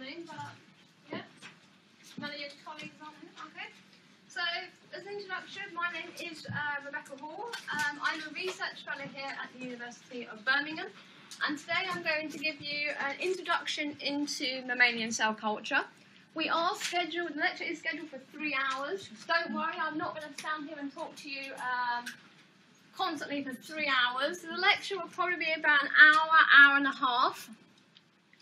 morning, but yeah, none of your colleagues aren't here. Okay. So, as an introduction, my name is Rebecca Hall. I'm a research fellow here at the University of Birmingham, and today I'm going to give you an introduction into mammalian cell culture. We are scheduled, the lecture is scheduled for 3 hours. So don't worry, I'm not going to stand here and talk to you constantly for 3 hours. The lecture will probably be about an hour, hour and a half.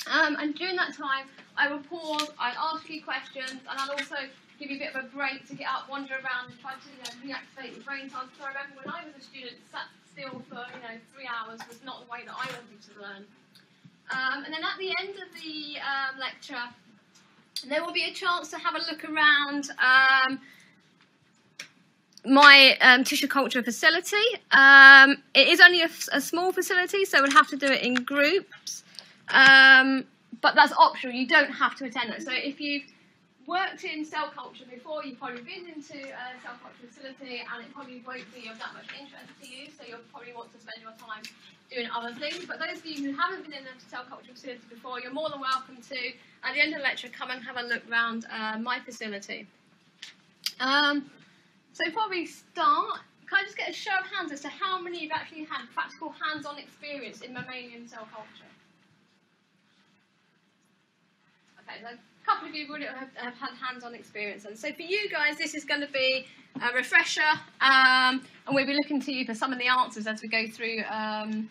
And during that time, I will pause, I'll ask you questions, and I'll also give you a bit of a break to get up, wander around, and try to reactivate your brain. So I remember when I was a student, sat still for 3 hours was not the way that I wanted to learn. And then at the end of the lecture, there will be a chance to have a look around my tissue culture facility. It is only a small facility, so we'll have to do it in groups. But that's optional, you don't have to attend it. So if you've worked in cell culture before, you've probably been into a cell culture facility, and it probably won't be of that much interest to you, so you'll probably want to spend your time doing other things. But those of you who haven't been in a cell culture facility before, you're more than welcome to, at the end of the lecture, come and have a look around my facility. So before we start, can I just get a show of hands as to how many of you have actually had practical hands-on experience in mammalian cell culture? Okay, so a couple of you would have had hands-on experience, and so for you guys, this is going to be a refresher, and we'll be looking to you for some of the answers as we go through them.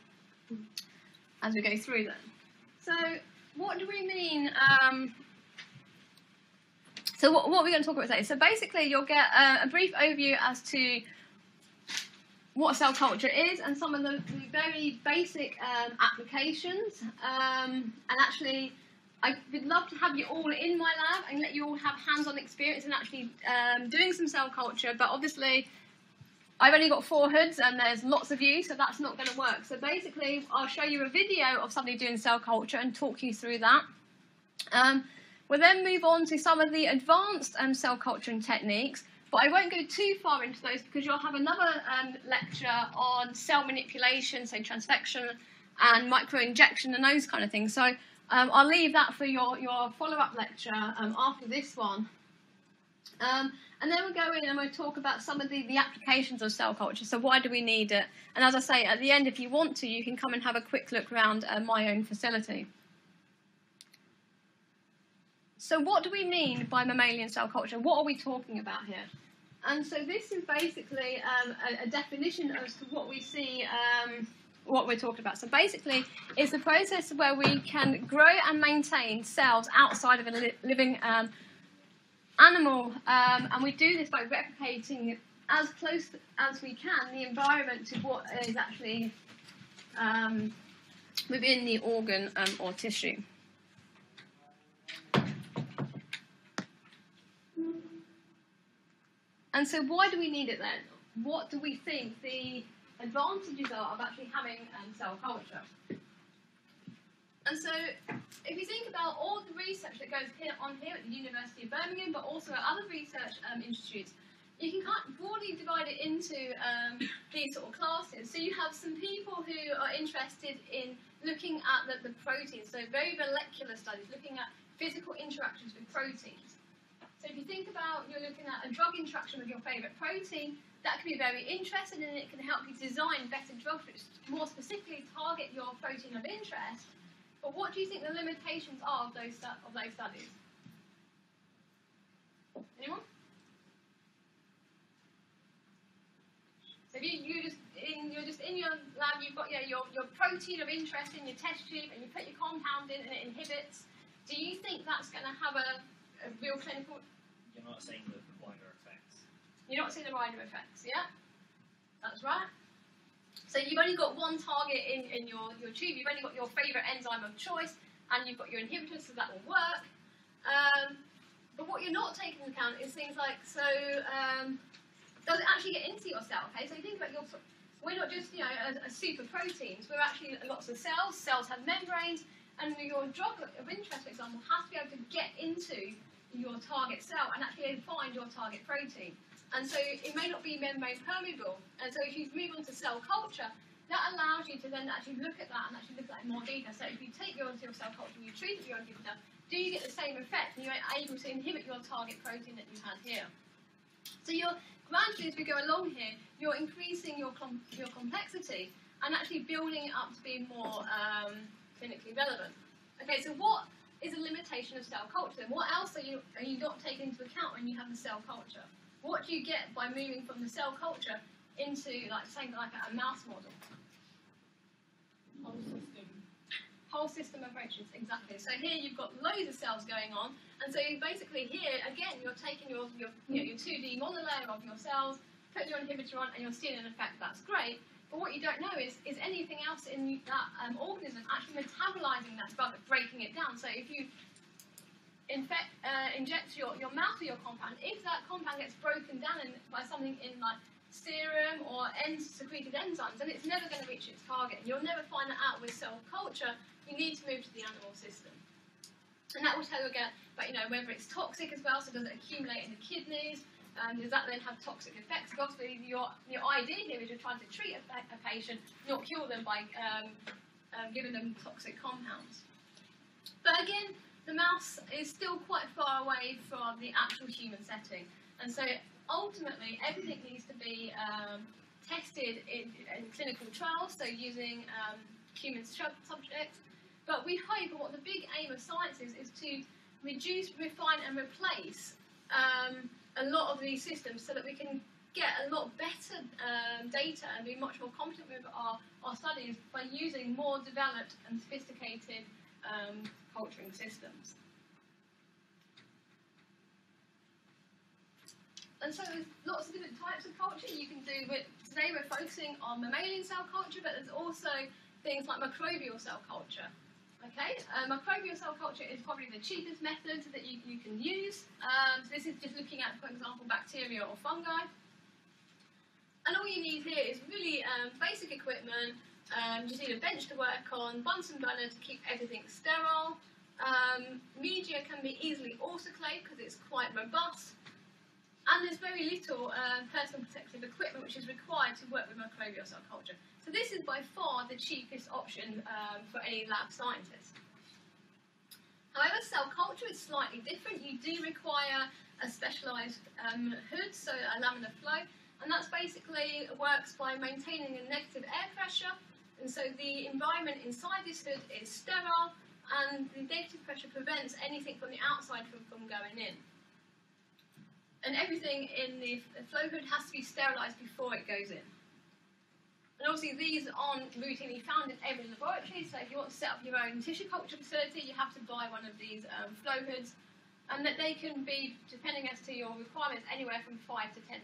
So, what do we mean? So, what we're going to talk about today? So, basically, you'll get a brief overview as to what cell culture is and some of the very basic applications, and actually, I would love to have you all in my lab and let you all have hands-on experience in actually doing some cell culture, but obviously I've only got 4 hoods and there's lots of you, so that's not going to work. So basically I'll show you a video of somebody doing cell culture and talk you through that. We'll then move on to some of the advanced cell culturing techniques, but I won't go too far into those because you'll have another lecture on cell manipulation, so transfection and microinjection and those kind of things. So I'll leave that for your follow-up lecture after this one. And then we'll go in and we'll talk about some of the applications of cell culture. So why do we need it? And as I say, at the end, if you want to, you can come and have a quick look around my own facility. So what do we mean by mammalian cell culture? What are we talking about here? And so this is basically a definition as to what we see what we're talking about. So basically, it's a process where we can grow and maintain cells outside of a living animal, and we do this by replicating as close as we can the environment to what is actually within the organ or tissue. And so why do we need it then? What do we think the advantages are of actually having cell culture? And so if you think about all the research that goes on here at the University of Birmingham, but also at other research institutes, you can kind of broadly divide it into these sort of classes. So you have some people who are interested in looking at the proteins, so very molecular studies, looking at physical interactions with proteins. So if you think about, you're looking at a drug interaction with your favourite protein, that can be very interesting, and it can help you design better drugs which more specifically target your protein of interest. But what do you think the limitations are of those studies? Anyone? So if you're just in your lab, you've got your protein of interest in your test tube, and you put your compound in and it inhibits. Do you think that's going to have a real clinical? You're not seeing the wider effects. You're not seeing the wider effects, yeah? That's right. So you've only got one target in your tube, you've only got your favourite enzyme of choice, and you've got your inhibitors, so that will work. But what you're not taking into account is things like, does it actually get into your cell? Okay, so you think about we're not just, a super proteins, we're actually lots of cells. Cells have membranes, and your drug of interest, for example, has to be able to get into your target cell and actually find your target protein. And so it may not be membrane permeable. And so if you move on to cell culture, that allows you to then actually look at that and actually look at that in more detail. So if you take your cell culture and you treat it with your inhibitor, do you get the same effect? And you're able to inhibit your target protein that you had here. So you're gradually, as we go along here, you're increasing your complexity and actually building it up to be more clinically relevant. Okay, so what is a limitation of cell culture? And what else are you not taking into account when you have the cell culture? What do you get by moving from the cell culture into, like, saying like a mouse model? Whole system approaches, exactly. So here you've got loads of cells going on, and so basically here, again, you're taking your 2D monolayer of your cells, put your inhibitor on, and you're seeing an effect. That's great. But what you don't know is anything else in that organism actually metabolizing that drug, breaking it down. So if you inject your mouse with your compound, if that compound gets broken down by something in like serum or secreted enzymes, then it's never going to reach its target. You'll never find that out with cell culture. You need to move to the animal system. And that will tell you again about, whether it's toxic as well, so does it accumulate in the kidneys? Does that then have toxic effects? Because obviously your idea here is you're trying to treat a patient, not cure them by giving them toxic compounds. But again, the mouse is still quite far away from the actual human setting. And so ultimately, everything needs to be tested in clinical trials, so using human subjects. But we hope, and what the big aim of science is to reduce, refine, and replace a lot of these systems so that we can get a lot better data and be much more competent with our studies by using more developed and sophisticated culturing systems. And so there's lots of different types of culture you can do. Today we're focusing on mammalian cell culture, but there's also things like microbial cell culture. Okay, microbial cell culture is probably the cheapest method that you can use. So this is just looking at, for example, bacteria or fungi. And all you need here is really basic equipment. You just need a bench to work on, Bunsen burner to keep everything sterile. Media can be easily autoclaved because it's quite robust. And there's very little personal protective equipment which is required to work with microbial cell culture. So this is by far the cheapest option for any lab scientist. However, cell culture is slightly different. You do require a specialised hood, so a laminar flow, and that's basically works by maintaining a negative air pressure, and so the environment inside this hood is sterile, and the negative pressure prevents anything from the outside from going in. And everything in the flow hood has to be sterilised before it goes in. And obviously these aren't routinely found in every laboratory, so if you want to set up your own tissue culture facility, you have to buy one of these flow hoods, and that they can be, depending as to your requirements, anywhere from £5,000 to £10,000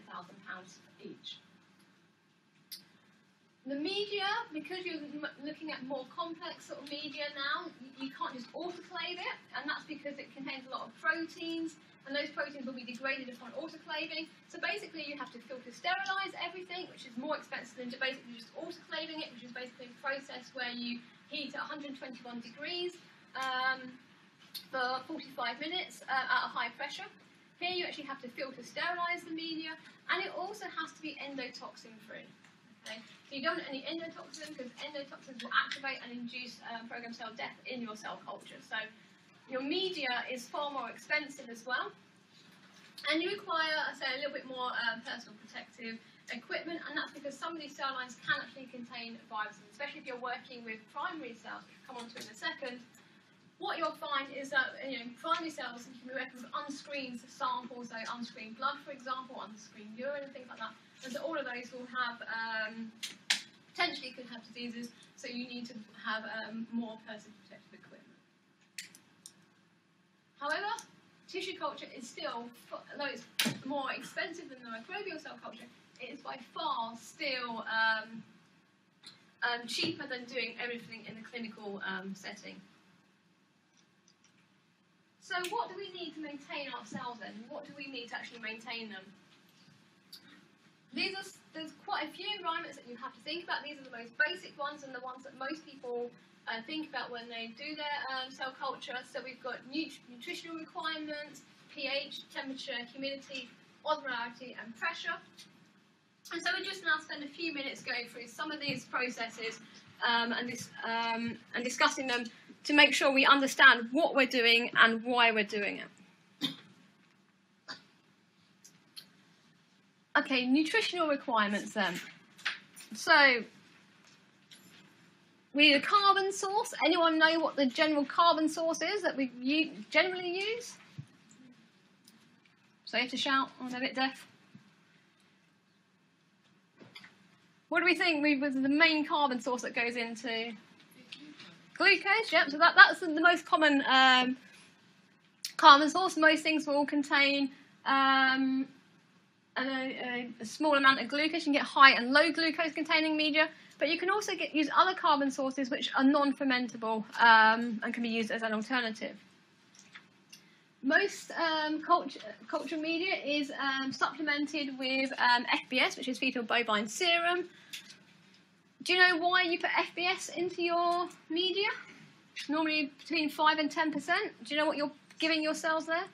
each. The media, because you're looking at more complex sort of media now, you can't just autoclave it, and that's because it contains a lot of proteins, and those proteins will be degraded upon autoclaving. So basically you have to filter sterilise everything, which is more expensive than basically just autoclaving it, which is basically a process where you heat at 121 degrees for 45 minutes at a high pressure. Here you actually have to filter sterilise the media, and it also has to be endotoxin free. Okay? So you don't want any endotoxin, because endotoxins will activate and induce programmed cell death in your cell culture. So your media is far more expensive as well, and you require, I say, a little bit more personal protective equipment, and that's because some of these cell lines can actually contain viruses, especially if you're working with primary cells, which we'll come on to in a second. What you'll find is that primary cells, you can be working with unscreened samples, so unscreened blood, for example, unscreened urine, and things like that, and so all of those will have, potentially could have diseases, so you need to have more personal protective equipment. However, tissue culture is still, although it's more expensive than the microbial cell culture, it is by far still cheaper than doing everything in the clinical setting. So what do we need to maintain our cells then? What do we need to actually maintain them? There's quite a few environments that you have to think about. These are the most basic ones and the ones that most people think about when they do their cell culture. So we've got nutritional requirements, pH, temperature, humidity, osmolarity, and pressure. And so we're just now spend a few minutes going through some of these processes and discussing them to make sure we understand what we're doing and why we're doing it. Okay, nutritional requirements then. So, we need a carbon source. Anyone know what the general carbon source is that we generally use? So you have to shout, I'm a bit deaf. What do we think was the main carbon source that goes into? Glucose, yep. So that's the most common carbon source. Most things will contain a small amount of glucose. You can get high and low glucose containing media, but you can also use other carbon sources which are non-fermentable and can be used as an alternative. Most culture media is supplemented with FBS, which is fetal bovine serum. Do you know why you put FBS into your media? Normally between 5 and 10%. Do you know what you're giving your cells there?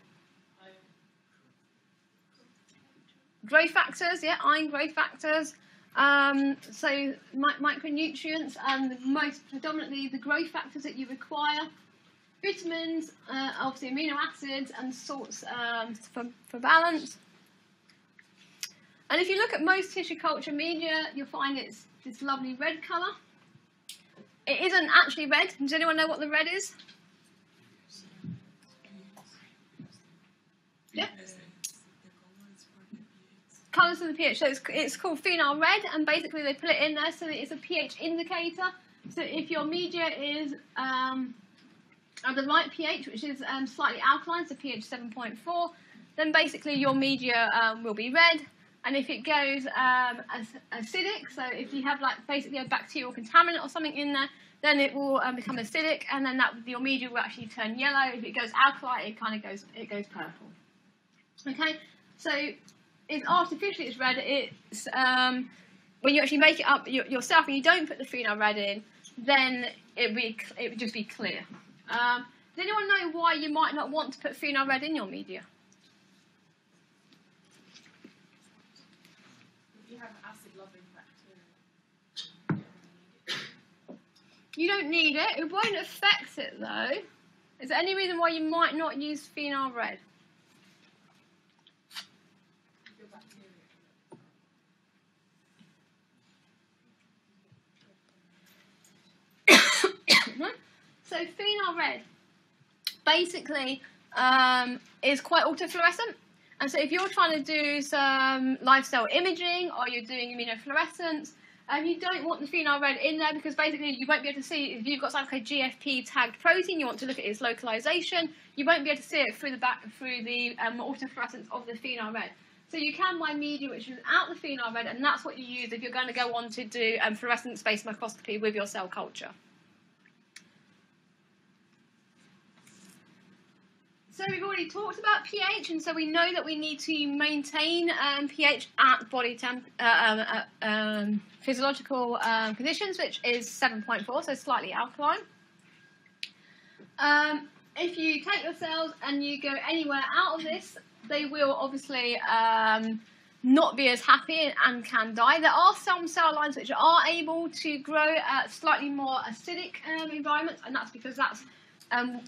Growth factors, yeah, iron growth factors. So micronutrients and most predominantly the growth factors that you require. Vitamins, obviously amino acids and salts for balance. And if you look at most tissue culture media, you'll find it's this lovely red colour. It isn't actually red. Does anyone know what the red is? Yeah. Colours of the pH. So it's called phenol red, and basically they put it in there so that it's a pH indicator. So if your media is at the right pH, which is slightly alkaline, so pH 7.4, then basically your media will be red. And if it goes acidic, so if you have like basically a bacterial contaminant or something in there, then it will become acidic, and then your media will actually turn yellow. If it goes alkaline, it goes purple. Okay, so it's artificially it's red. It's when you actually make it up yourself and you don't put the phenol red in, then it would just be clear. Does anyone know why you might not want to put phenol red in your media? If you have acid-loving bacteria, you don't need it. It won't affect it though. Is there any reason why you might not use phenol red? your bacteria. So phenol red basically is quite autofluorescent, and so if you're trying to do some live cell imaging or you're doing immunofluorescence, you don't want the phenol red in there because basically you won't be able to see if you've got something like a GFP tagged protein. You want to look at its localization. You won't be able to see it through the autofluorescence of the phenol red. So you can buy media which is out the phenol red, and that's what you use if you're going to go on to do fluorescence-based microscopy with your cell culture. So we've already talked about pH, and so we know that we need to maintain pH at body temp, physiological conditions, which is 7.4, so slightly alkaline. If you take your cells and you go anywhere out of this, they will obviously not be as happy and can die. There are some cell lines which are able to grow at slightly more acidic environments, and that's because that's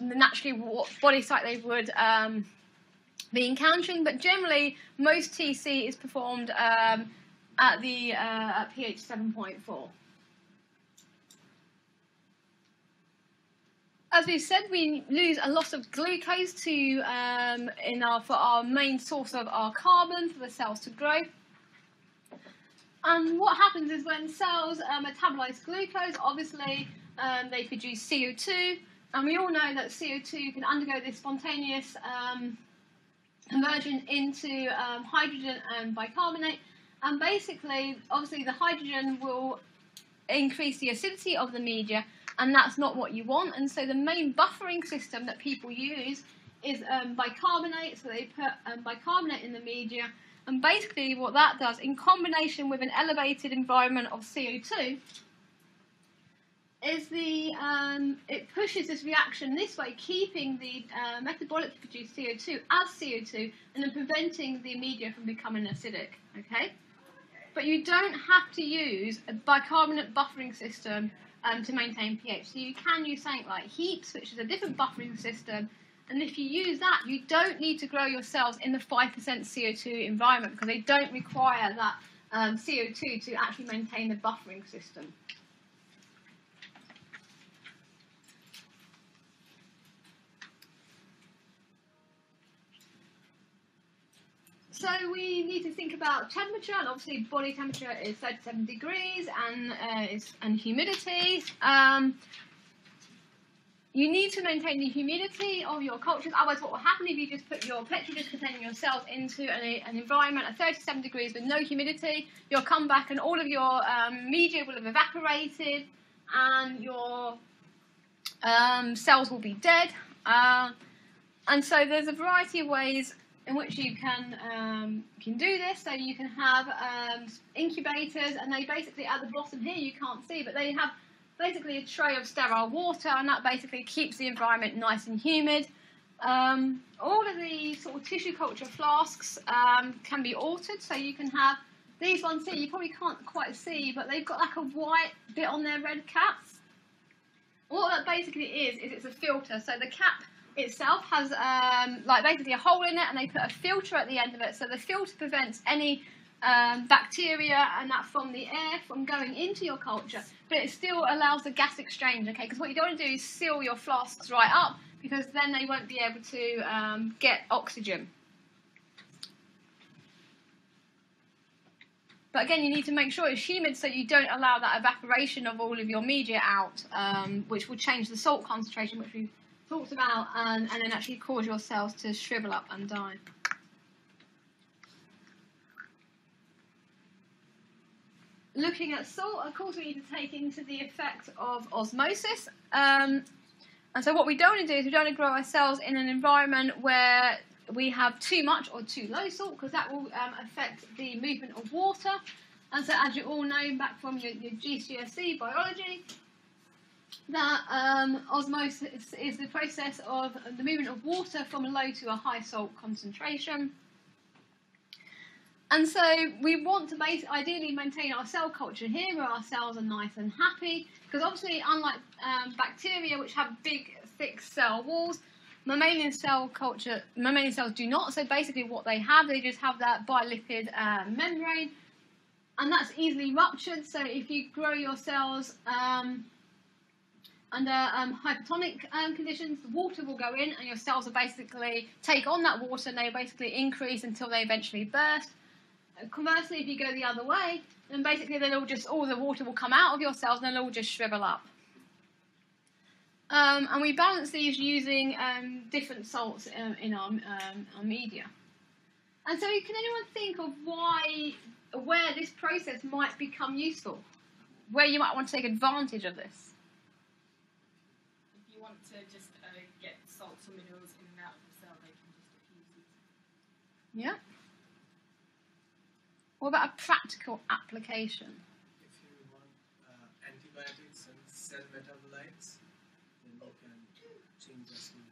naturally what body site they would be encountering, but generally most TC is performed at pH 7.4. As we've said, we lose a lot of glucose for our main source of our carbon for the cells to grow. And what happens is when cells metabolize glucose, obviously they produce CO2. And we all know that CO2 can undergo this spontaneous conversion into hydrogen and bicarbonate. And basically, obviously, the hydrogen will increase the acidity of the media, and that's not what you want. And so the main buffering system that people use is bicarbonate. So they put bicarbonate in the media. And basically what that does, in combination with an elevated environment of CO2, is it pushes this reaction this way, keeping the metabolically produced CO2 as CO2 and then preventing the media from becoming acidic, okay? But you don't have to use a bicarbonate buffering system to maintain pH. So you can use something like heaps, which is a different buffering system. And if you use that, you don't need to grow your cells in the 5% CO2 environment because they don't require that CO2 to actually maintain the buffering system. So we need to think about temperature, and obviously body temperature is 37 degrees and humidity. You need to maintain the humidity of your cultures, otherwise what will happen if you just put your petri dish containing your cells into an environment at 37 degrees with no humidity, you'll come back and all of your media will have evaporated and your cells will be dead. And so there's a variety of ways in which you can do this. So you can have incubators, and they basically, at the bottom here you can't see, but they have basically a tray of sterile water, and that basically keeps the environment nice and humid. All of the sort of tissue culture flasks can be altered, so you can have these ones here, you probably can't quite see, but they've got like a white bit on their red caps. What that basically is it's a filter. So the cap itself has like basically a hole in it, and they put a filter at the end of it, so the filter prevents any bacteria and that from the air from going into your culture, but it still allows the gas exchange, okay? Because what you don't want to do is seal your flasks right up, because then they won't be able to get oxygen. But again, you need to make sure it's humid so you don't allow that evaporation of all of your media out, which will change the salt concentration, which we've talked about, and then actually cause your cells to shrivel up and die. Looking at salt, of course, we need to take into the effect of osmosis. And so what we don't want to do is we don't want to grow our cells in an environment where we have too much or too low salt, because that will affect the movement of water. And so, as you all know back from your GCSE biology, that osmosis is the process of the movement of water from a low to a high salt concentration. And so we want to ideally maintain our cell culture here where our cells are nice and happy, because obviously unlike bacteria, which have big thick cell walls, mammalian cells do not. So basically what they just have that bilipid membrane, and that's easily ruptured. So if you grow your cells under hypertonic conditions, the water will go in and your cells will basically take on that water, and they basically increase until they eventually burst. Conversely, if you go the other way, then basically all the water will come out of your cells and they'll all just shrivel up. And we balance these using different salts in our media. And so can anyone think of where this process might become useful? Where you might want to take advantage of this? If you want to just get salts or minerals in and out of the cell, they can just diffuse it. Yeah. What about a practical application? If you want antibiotics and cell metabolites, then you can change the smell.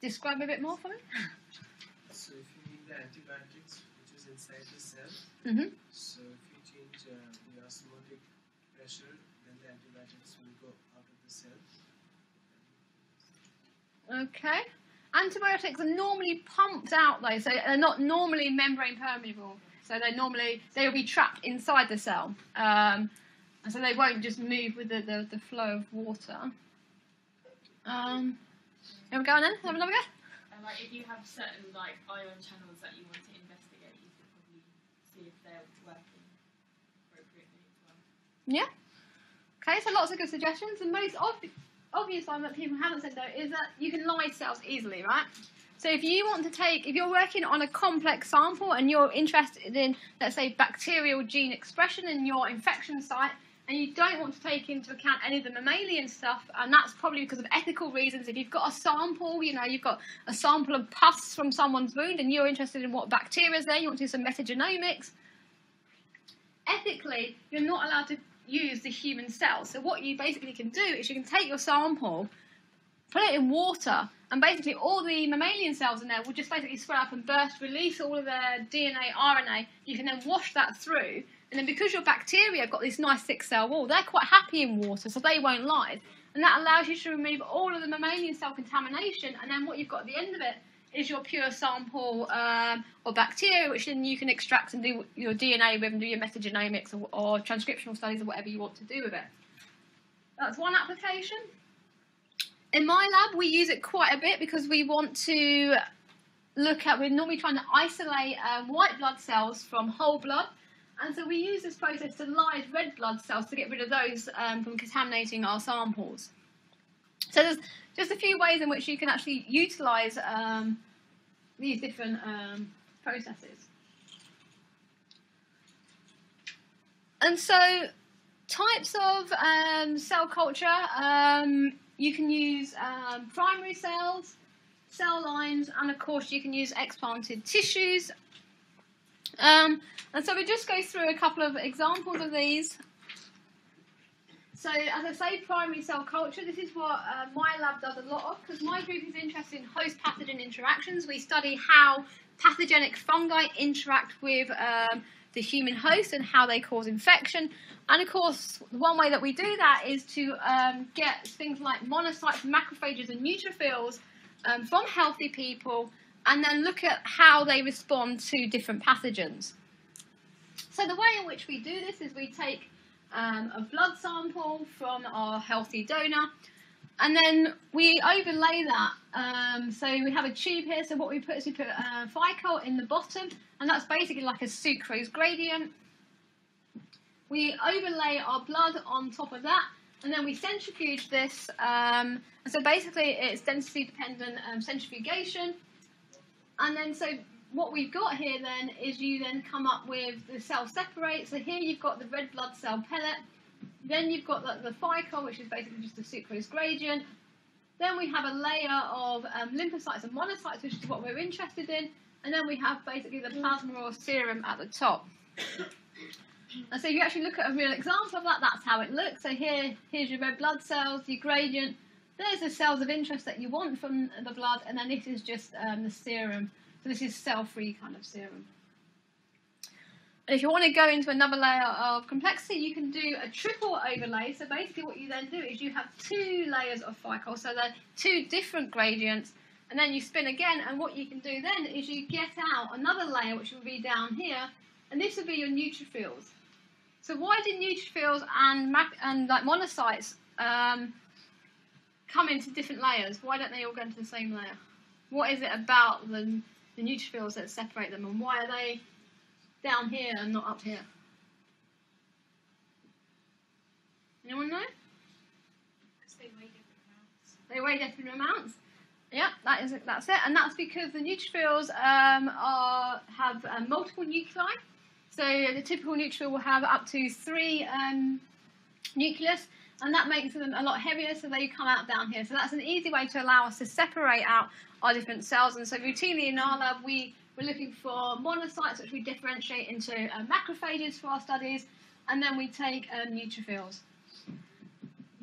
Describe a bit more for me. So if you need the antibiotics, which is inside the cell, so if you change the osmotic pressure, then the antibiotics will go out of the cell. Okay. Antibiotics are normally pumped out though, so they're not normally membrane permeable. So they will be trapped inside the cell, and so they won't just move with the flow of water. Here we go then. Have another go. Like if you have certain ion channels that you want to investigate, you could probably see if they're working appropriately as well. Yeah. Okay, so lots of good suggestions. The most obvious one that people haven't said though is that you can lyse cells easily, right? So if you're working on a complex sample and you're interested in, let's say, bacterial gene expression in your infection site, and you don't want to take into account any of the mammalian stuff, and that's probably because of ethical reasons. If you've got a sample, you've got a sample of pus from someone's wound and you're interested in what bacteria is there, you want to do some metagenomics, ethically, you're not allowed to use the human cells. So what you basically can do is you can take your sample, put it in water, and basically all the mammalian cells in there will just basically swell up and burst, release all of their DNA, RNA. You can then wash that through, And then because your bacteria have got this nice thick cell wall, they're quite happy in water, so they won't lyse. And that allows you to remove all of the mammalian cell contamination, and then what you've got at the end of it is your pure sample of bacteria, which then you can extract and do your DNA with and do your metagenomics or transcriptional studies or whatever you want to do with it. That's one application. In my lab, we use it quite a bit because we want to we're normally trying to isolate white blood cells from whole blood. And so we use this process to lyse red blood cells to get rid of those from contaminating our samples. So there's just a few ways in which you can actually utilise these different processes. And so types of cell culture, you can use primary cells, cell lines, and of course you can use explanted tissues. And so we just go through a couple of examples of these. So as I say, primary cell culture, this is what my lab does a lot of, because my group is interested in host pathogen interactions. We study how pathogenic fungi interact with the human host and how they cause infection. And of course, one way that we do that is to get things like monocytes, macrophages and neutrophils from healthy people, and then look at how they respond to different pathogens. So the way in which we do this is we take a blood sample from our healthy donor, and then we overlay that. So we have a tube here, so what we put is we put Ficol in the bottom, and that's basically like a sucrose gradient. We overlay our blood on top of that, and then we centrifuge this, and so basically it's density dependent centrifugation. And then so what we've got here then is you then come up with the cell separate. So here you've got the red blood cell pellet, then you've got the Ficol, which is basically just a sucrose gradient. Then we have a layer of lymphocytes and monocytes, which is what we're interested in, and then we have basically the plasma or serum at the top. And so if you actually look at a real example of that, that's how it looks. So here's your red blood cells, your gradient. There's the cells of interest that you want from the blood, and then this is just the serum. So this is cell-free kind of serum. And if you want to go into another layer of complexity, you can do a triple overlay. So basically what you then do is you have two layers of Ficol, so they're two different gradients, and then you spin again, and what you can do then is you get out another layer, which will be down here, and this will be your neutrophils. So why did neutrophils and like monocytes come into different layers? Why don't they all go into the same layer? What is it about the neutrophils that separate them, and why are they down here and not up here? Anyone know? Because they weigh different amounts. They weigh different amounts. Yeah, that's it, and that's because the neutrophils have multiple nuclei. So the typical neutrophil will have up to 3 nucleus, and that makes them a lot heavier, so they come out down here. So that's an easy way to allow us to separate out our different cells. And so routinely in our lab, we're looking for monocytes, which we differentiate into macrophages for our studies, and then we take neutrophils.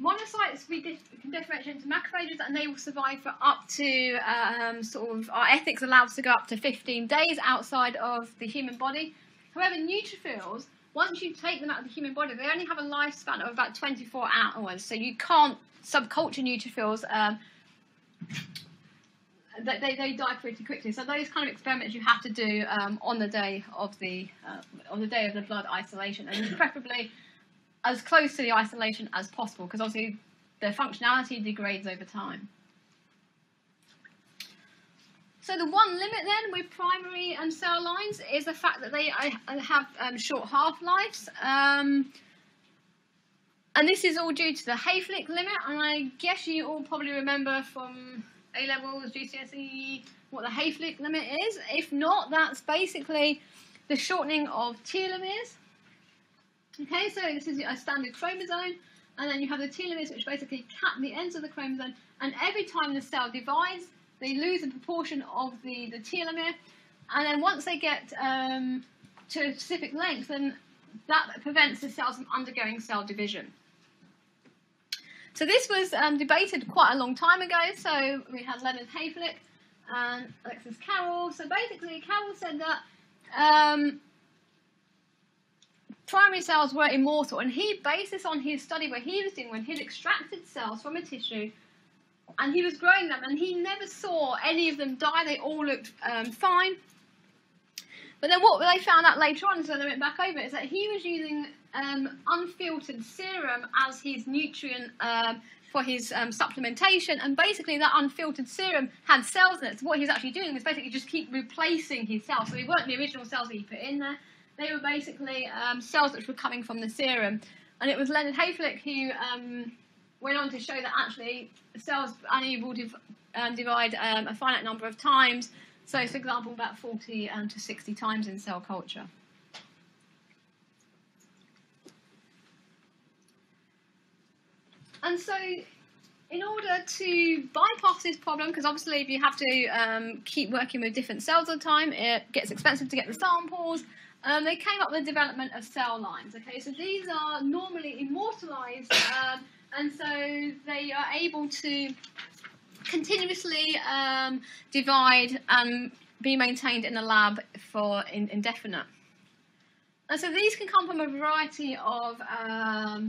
Monocytes we can differentiate into macrophages, and they will survive for up to our ethics allow us to go up to 15 days outside of the human body. However, neutrophils, once you take them out of the human body, they only have a lifespan of about 24 hours. So you can't subculture neutrophils. They die pretty quickly. So those kind of experiments you have to do on the day of the blood isolation, and preferably as close to the isolation as possible, because obviously their functionality degrades over time. So the one limit then with primary cell lines is the fact that they have short half-lives. And this is all due to the Hayflick limit, and I guess you all probably remember from A-levels, GCSE, what the Hayflick limit is. If not, that's basically the shortening of telomeres. Okay, so this is a standard chromosome, and then you have the telomeres, which basically cap the ends of the chromosome, and every time the cell divides, they lose a proportion of the telomere, and then once they get to a specific length, then that prevents the cells from undergoing cell division. So this was debated quite a long time ago. So we had Leonard Hayflick and Alexis Carroll. So basically, Carroll said that primary cells were immortal, and he based this on his study where he was doing when he'd extracted cells from a tissue and he was growing them, and he never saw any of them die. They all looked fine. But then what they found out later on, so they went back over it, is that he was using unfiltered serum as his nutrient for his supplementation, and basically that unfiltered serum had cells in it. So what he was actually doing was basically just keep replacing his cells. So they weren't the original cells that he put in there. They were basically cells which were coming from the serum. And it was Leonard Hayflick who went on to show that actually cells only will divide a finite number of times. So, for example, about 40 to 60 times in cell culture. And so, in order to bypass this problem, because obviously if you have to keep working with different cells all the time, it gets expensive to get the samples, they came up with the development of cell lines. Okay, so these are normally immortalized, and so they are able to continuously divide and be maintained in a lab for indefinite. And so these can come from a variety of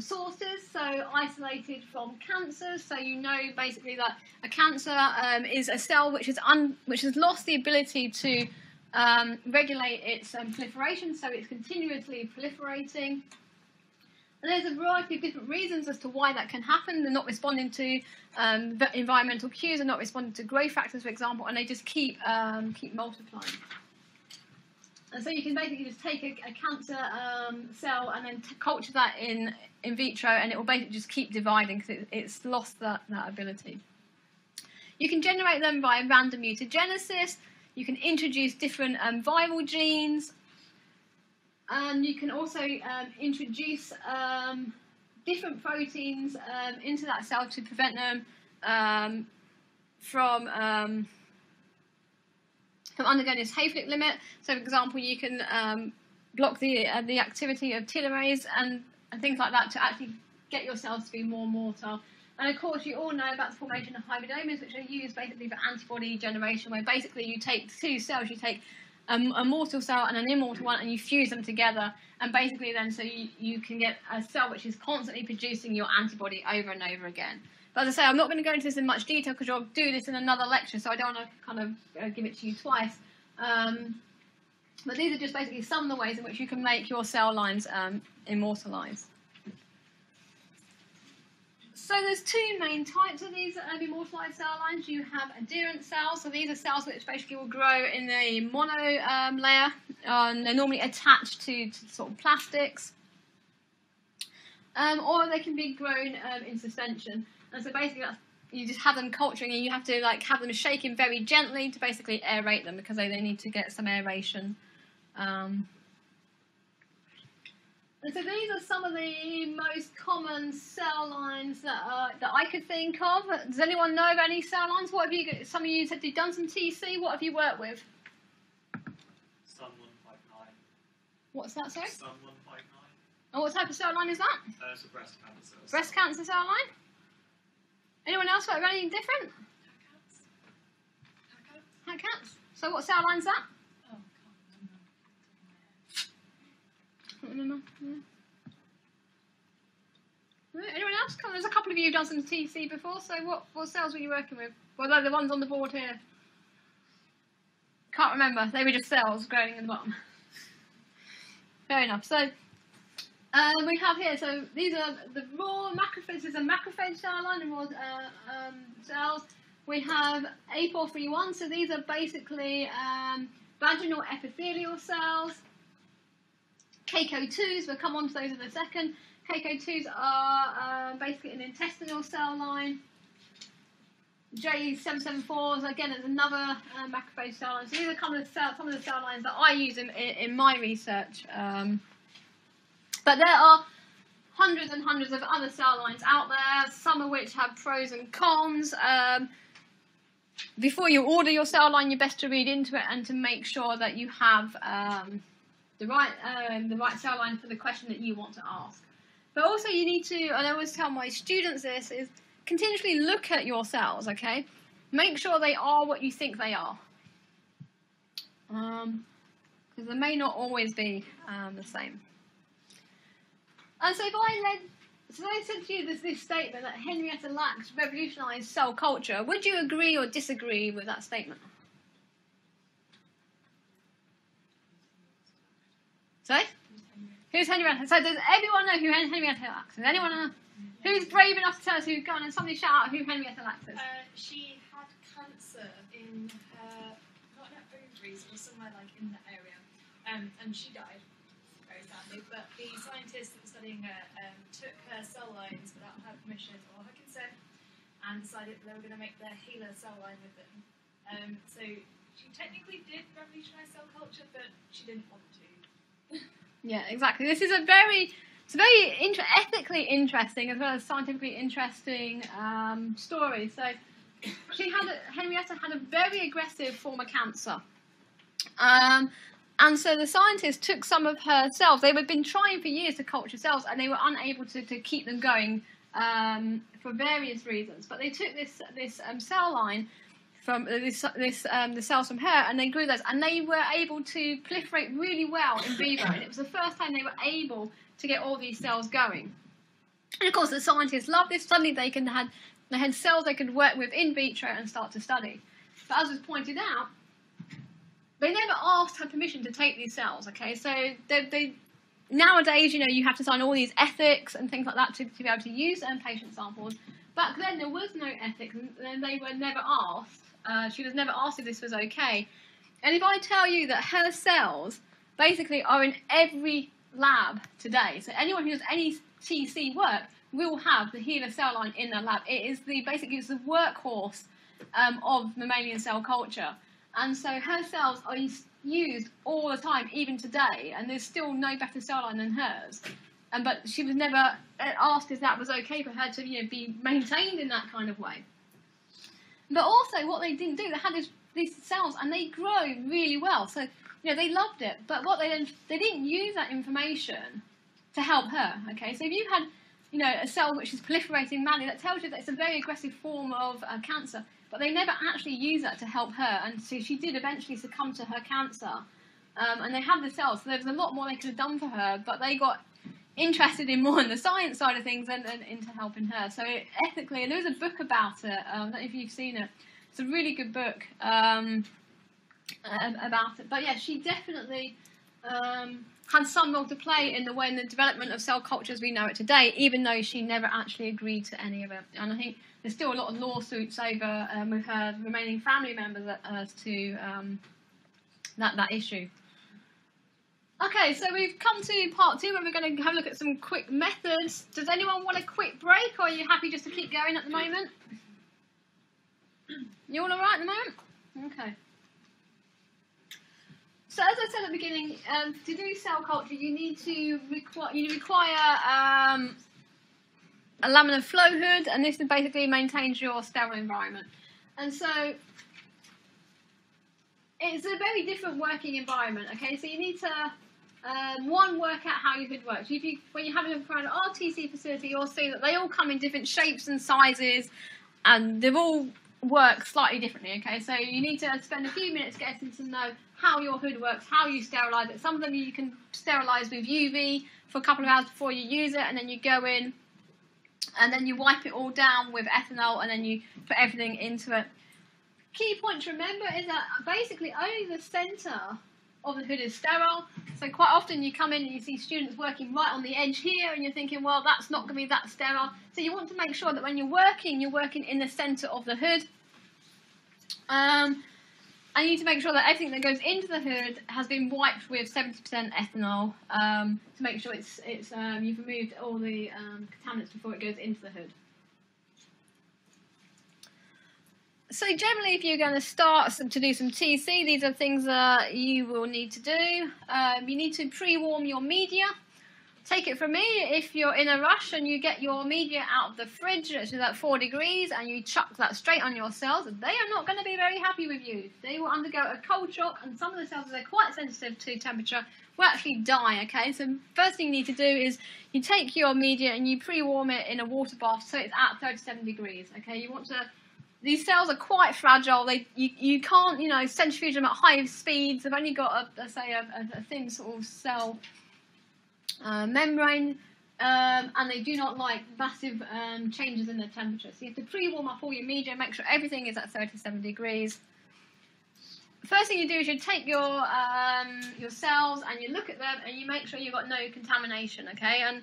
sources, so isolated from cancers. So you know basically that a cancer is a cell which has lost the ability to regulate its proliferation, so it's continuously proliferating. And there's a variety of different reasons as to why that can happen. They're not responding to environmental cues, they're not responding to growth factors, for example, and they just keep multiplying. And so you can basically just take a cancer cell and then culture that in vitro, and it will basically just keep dividing because it's lost that ability. You can generate them by random mutagenesis. You can introduce different viral genes. And you can also introduce different proteins into that cell to prevent them from undergoing this Hayflick limit. So, for example, you can block the activity of telomerase and things like that to actually get your cells to be more mortal. And of course, you all know about the formation of hybridomas, which are used basically for antibody generation, where basically you take two cells, you take a mortal cell and an immortal one, and you fuse them together, and basically then so you can get a cell which is constantly producing your antibody over and over again. But as I say, I'm not going to go into this in much detail because you'll do this in another lecture, so I don't want to kind of give it to you twice. But these are just basically some of the ways in which you can make your cell lines immortalised. So there's two main types of these immortalised cell lines. You have adherent cells, so these are cells which basically will grow in a mono layer, and they're normally attached to sort of plastics, or they can be grown in suspension. And so basically you just have them culturing, and you have to have them shaken very gently to basically aerate them because they need to get some aeration. And so these are some of the most common cell lines that I could think of. Does anyone know of any cell lines? What have you? Some of you said you've done some TC. What have you worked with? Sun 159. What's that, sorry? Sun 159. And what type of cell line is that? It's a breast cancer. Breast cancer cell line? Anyone else work with anything different? Hat cats. So what cell line's that? Remember? Yeah. Anyone else? Come on, there's a couple of you who've done some TC before, so what cells were you working with? Well, they're the ones on the board here. Can't remember. They were just cells growing in the bottom. Fair enough. So we have here, so these are the raw macrophage. This is a macrophage cell line, the raw cells. We have A431, so these are basically vaginal epithelial cells. KCO2s, we'll come on to those in a second. KCO2s are basically an intestinal cell line. J774s, again, is another macrophage cell line. So these are some of the cell lines that I use in my research. But there are hundreds and hundreds of other cell lines out there, some of which have pros and cons. Before you order your cell line, you're best to read into it and to make sure that you have the right cell line for the question that you want to ask. But also you need to, and I always tell my students this, is continuously look at your cells, okay? Make sure they are what you think they are. Because they may not always be the same. And so they said to you this statement that Henrietta Lacks revolutionised cell culture. Would you agree or disagree with that statement? Sorry? Who's Henrietta? So does everyone know who Henrietta Lacks is? Anyone know? Who's brave enough to tell us who? Go on and somebody shout out who Henrietta Lacks is. She had cancer in her, not in her ovaries, or somewhere like in the area, and she died, very sadly. But the scientists that were studying her took her cell lines without her permission or her consent, and decided that they were going to make their healer cell line with them. So she technically did revolutionise cell culture, but she didn't want to. Yeah, exactly. This is a very ethically interesting as well as scientifically interesting story. So Henrietta had a very aggressive form of cancer. And so the scientists took some of her cells. They had been trying for years to culture cells, and they were unable to keep them going for various reasons. But they took this cell line from the cells from her, and they grew those, and they were able to proliferate really well in vivo. And it was the first time they were able to get all these cells going. And of course, the scientists loved this. Suddenly, they had cells they could work with in vitro and start to study. But as was pointed out, they never asked her permission to take these cells. Okay, so they nowadays, you have to sign all these ethics and things like that to be able to use patient samples. Back then, there was no ethics, and they were never asked. She was never asked if this was okay. And if I tell you that her cells basically are in every lab today, so anyone who does any TC work will have the HeLa cell line in their lab. It is the workhorse of mammalian cell culture. And so her cells are used all the time, even today, and there's still no better cell line than hers. But she was never asked if that was okay for her to be maintained in that kind of way. But also, what they didn't do, they had these cells, and they grow really well. So they loved it. But what they didn't use that information to help her. Okay, so if you had a cell which is proliferating madly, that tells you that it's a very aggressive form of cancer. But they never actually used that to help her, and so she did eventually succumb to her cancer. And they had the cells, so there was a lot more they could have done for her, but they got interested in more in the science side of things than into helping her. So ethically, and there was a book about it. I don't know if you've seen it. It's a really good book about it. But yeah, she definitely had some role to play in the development of cell culture as we know it today, even though she never actually agreed to any of it. And I think there's still a lot of lawsuits over with her remaining family members as to that issue. Okay, so we've come to part 2 where we're going to have a look at some quick methods. Does anyone want a quick break, or are you happy just to keep going at the moment? You all right at the moment? Okay. So as I said at the beginning, to do cell culture, you require a laminar flow hood, and this basically maintains your sterile environment. And so it's a very different working environment. Okay, so you need to work out how your hood works. When you have a kind of RTC facility, you'll see that they all come in different shapes and sizes, and they've all work slightly differently. Okay, so you need to spend a few minutes getting to know how your hood works, how you sterilise it. Some of them you can sterilise with UV for a couple of hours before you use it, and then you go in and then you wipe it all down with ethanol, and then you put everything into it. Key point to remember is that basically only the centre of the hood is sterile. So quite often you come in and you see students working right on the edge here, and you're thinking, well, that's not going to be that sterile. So you want to make sure that when you're working in the centre of the hood. And you need to make sure that everything that goes into the hood has been wiped with 70% ethanol to make sure you've removed all the contaminants before it goes into the hood. So generally, if you're going to start to do some TC, these are things that you will need to do. You need to pre-warm your media. Take it from me, if you're in a rush and you get your media out of the fridge, which is at 4 degrees, and you chuck that straight on your cells, they are not going to be very happy with you. They will undergo a cold shock, and some of the cells, if they're quite sensitive to temperature, will actually die, okay? So first thing you need to do is you take your media and you pre-warm it in a water bath so it's at 37 degrees, okay? You want to... These cells are quite fragile. You can't, centrifuge them at high speeds. They've only got, a thin sort of cell membrane. and they do not like massive changes in their temperature. So you have to pre-warm up all your media, make sure everything is at 37 degrees. First thing you do is you take your cells and you look at them and you make sure you've got no contamination, okay? And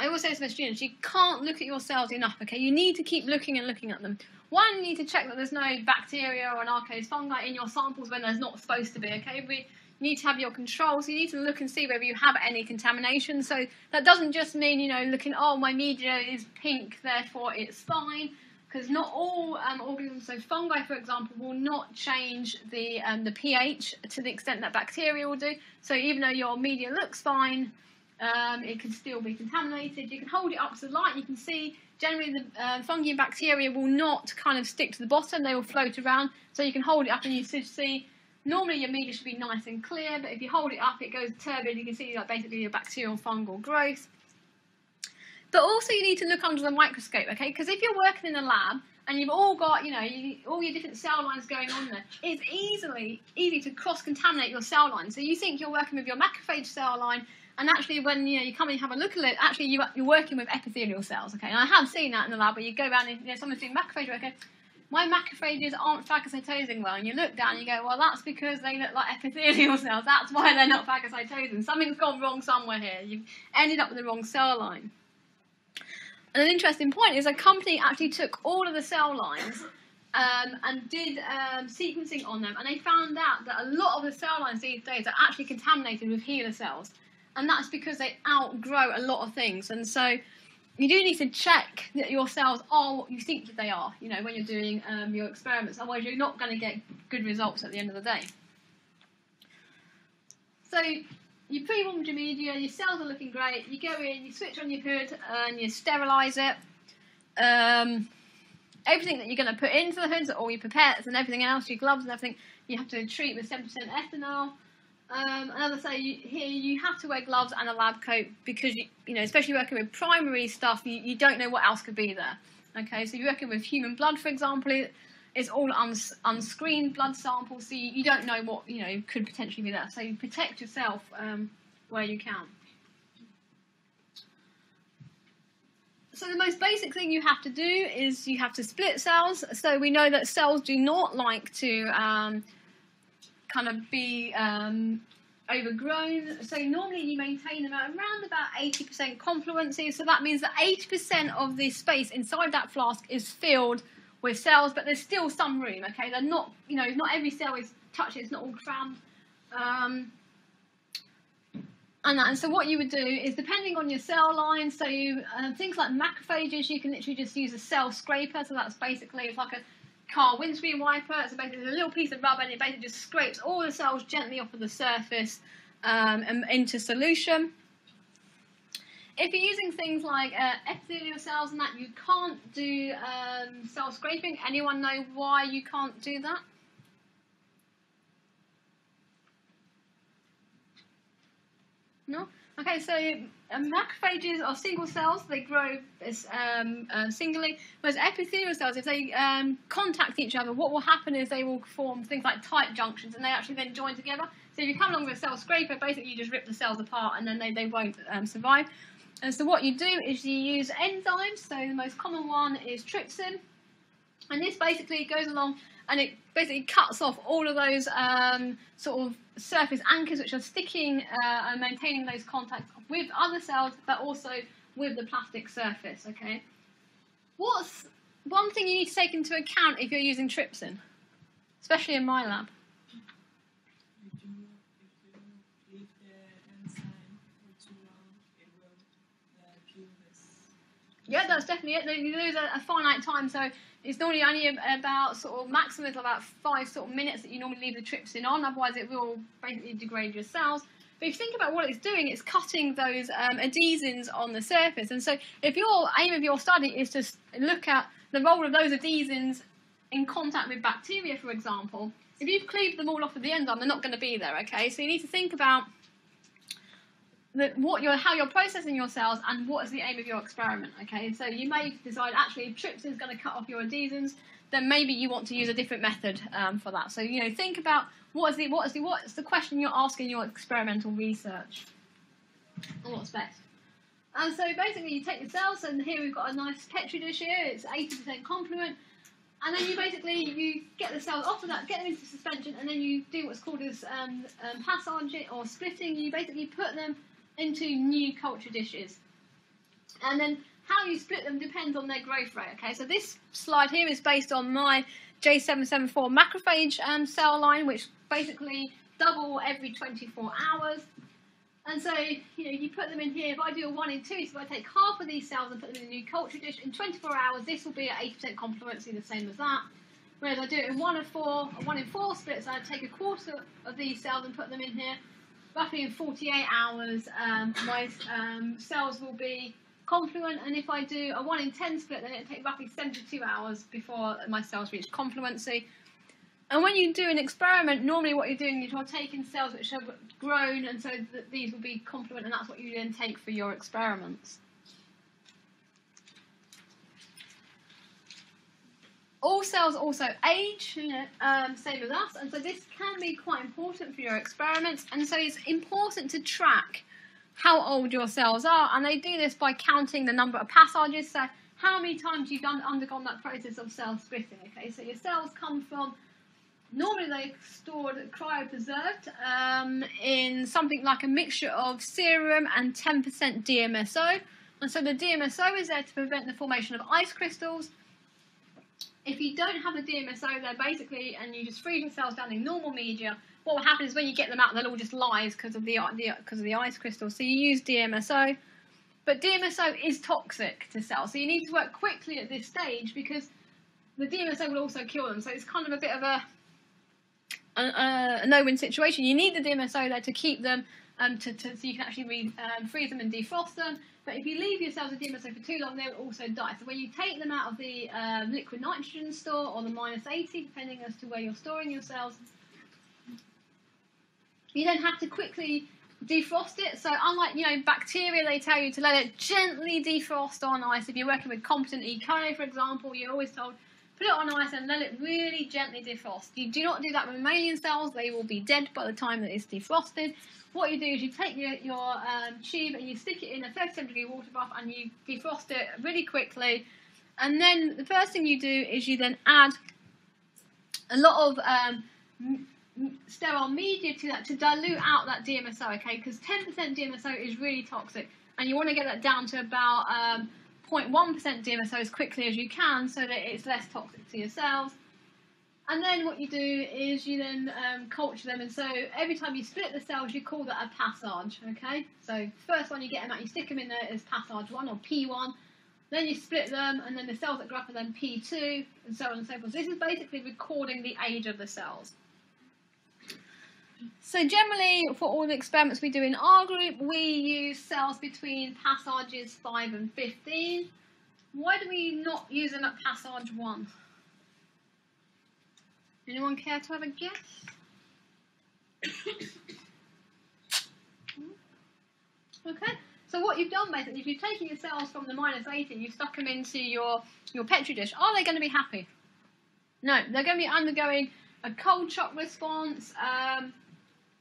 I always say to my students, you can't look at your cells enough, okay? You need to keep looking and looking at them. One, you need to check that there's no bacteria or an fungi in your samples when there's not supposed to be, okay? You need to have your controls. You need to look and see whether you have any contamination. So that doesn't just mean, you know, looking, oh, my media is pink, therefore it's fine. Because not all organisms, so fungi, for example, will not change the pH to the extent that bacteria will do. So even though your media looks fine, it can still be contaminated. You can hold it up to the light. You can see generally the fungi and bacteria will not kind of stick to the bottom. They will float around. So you can hold it up and you should see. Normally your media should be nice and clear, but if you hold it up, it goes turbid. You can see like basically your bacterial fungal growth. But also you need to look under the microscope, okay? Because if you're working in a lab and you've all got, you know, all your different cell lines going on there, it's easy to cross-contaminate your cell line. So you think you're working with your macrophage cell line, and actually when you come and have a look at it, actually you're working with epithelial cells, okay? And I have seen that in the lab where you go around and someone's doing macrophage work, okay? My macrophages aren't phagocytosing well, and you look down and you go, well, that's because they look like epithelial cells. That's why they're not phagocytosing. Something's gone wrong somewhere here. You've ended up with the wrong cell line. And an interesting point is a company actually took all of the cell lines and did sequencing on them, and they found out that a lot of the cell lines these days are actually contaminated with HeLa cells, and that's because they outgrow a lot of things. And so you do need to check that your cells are what you think that they are, you know, when you're doing your experiments. Otherwise, you're not going to get good results at the end of the day. So you pre-warmed your media, your cells are looking great, you go in, you switch on your hood and you sterilise it. Everything that you're going to put into the hoods, all your pipettes and everything else, your gloves and everything, you have to treat with 7% ethanol. And as I say, here you have to wear gloves and a lab coat because, you know, especially working with primary stuff, you don't know what else could be there. Okay, so you're working with human blood, for example, it's all unscreened blood samples, so you don't know what, you know, could potentially be there. So you protect yourself where you can. So the most basic thing you have to do is you have to split cells. So we know that cells do not like to kind of be overgrown. So normally you maintain them at around about 80% confluency. So that means that 80% of the space inside that flask is filled with cells, but there's still some room, okay? They're not, you know, not every cell is touched, it's not all crammed. And so what you would do is, depending on your cell line, so you, things like macrophages, you can literally just use a cell scraper. So that's basically, it's like a car windscreen wiper. So basically a little piece of rubber, and it basically just scrapes all the cells gently off of the surface and into solution. If you're using things like epithelial cells and that, you can't do cell scraping. Anyone know why you can't do that? No? Okay, so macrophages are single cells. They grow singly. Whereas epithelial cells, if they contact each other, what will happen is they will form things like tight junctions, and they actually then join together. So if you come along with a cell scraper, basically you just rip the cells apart, and then they won't survive. And so what you do is you use enzymes. So the most common one is trypsin. And this basically goes along and it basically cuts off all of those sort of surface anchors which are sticking and maintaining those contacts with other cells, but also with the plastic surface, okay? What's one thing you need to take into account if you're using trypsin, especially in my lab? Yeah, that's definitely it. There's a finite time, so it's normally only about sort of maximum is about 5 sort of minutes that you normally leave the trypsin on. Otherwise, it will basically degrade your cells. But if you think about what it's doing, it's cutting those adhesins on the surface. And so, if your aim of your study is to look at the role of those adhesins in contact with bacteria, for example, if you've cleaved them all off of the enzyme, they're not going to be there. Okay, so you need to think about how you're processing your cells and what is the aim of your experiment. Okay, so you may decide actually trypsin is going to cut off your adhesins, then maybe you want to use a different method for that. So think about what's the question you're asking your experimental research and what's best. And so basically you take the cells, and here we've got a nice petri dish here, it's 80% complement, and then you get the cells off of that, get them into suspension, and then you do what's called as passage or splitting. You basically put them into new culture dishes. And then how you split them depends on their growth rate, okay? So this slide here is based on my J774 macrophage cell line, which basically double every 24 hours. And so, you put them in here. If I do a 1 in 2, so if I take half of these cells and put them in a new culture dish, in 24 hours, this will be at 80% complemency, the same as that. Whereas I do it in 1 in 4 splits, I take a quarter of these cells and put them in here. Roughly in 48 hours, my cells will be complement, and if I do a 1 in 10 split, then it'll take roughly 72 hours before my cells reach complemency. And when you do an experiment, normally what you're doing is you're taking cells which have grown, and so these will be complement, and that's what you then take for your experiments. All cells also age, same as us, and so this can be quite important for your experiments, and so it's important to track how old your cells are, and they do this by counting the number of passages, so how many times you've undergone that process of cell splitting, okay? So your cells come from, normally they're stored cryopreserved in something like a mixture of serum and 10% DMSO, and so the DMSO is there to prevent the formation of ice crystals. If you don't have the DMSO there, basically, and you just freeze your cells down in normal media, what will happen is when you get them out, they'll all just lie because of the ice crystals. So you use DMSO, but DMSO is toxic to cells, so you need to work quickly at this stage because the DMSO will also kill them. So it's kind of a bit of a no-win situation. You need the DMSO there to keep them, so you can actually freeze them and defrost them. But if you leave your cells with DMSO for too long, they will also die. So when you take them out of the liquid nitrogen store or the -80, depending as to where you're storing your cells, you then have to quickly defrost it. So unlike bacteria, they tell you to let it gently defrost on ice. If you're working with competent E. coli, for example, you're always told put it on ice and let it really gently defrost. You do not do that with mammalian cells; they will be dead by the time that it's defrosted. What you do is you take your tube and you stick it in a 37-degree water bath and you defrost it really quickly. And then the first thing you do is you then add a lot of sterile media to that to dilute out that DMSO, okay? Because 10% DMSO is really toxic, and you want to get that down to about 0.1% DMSO as quickly as you can so that it's less toxic to your cells. And then what you do is you then culture them, and so every time you split the cells, you call that a passage, okay? So first one you get them out, you stick them in there as passage 1 or P1, then you split them, and then the cells that grow up are then P2, and so on and so forth. So this is basically recording the age of the cells. So generally, for all the experiments we do in our group, we use cells between passages 5 and 15. Why do we not use them at passage 1? Anyone care to have a guess? Okay, so what you've done basically is you've taken your cells from the -80, you've stuck them into your petri dish. Are they going to be happy? No, they're going to be undergoing a cold shock response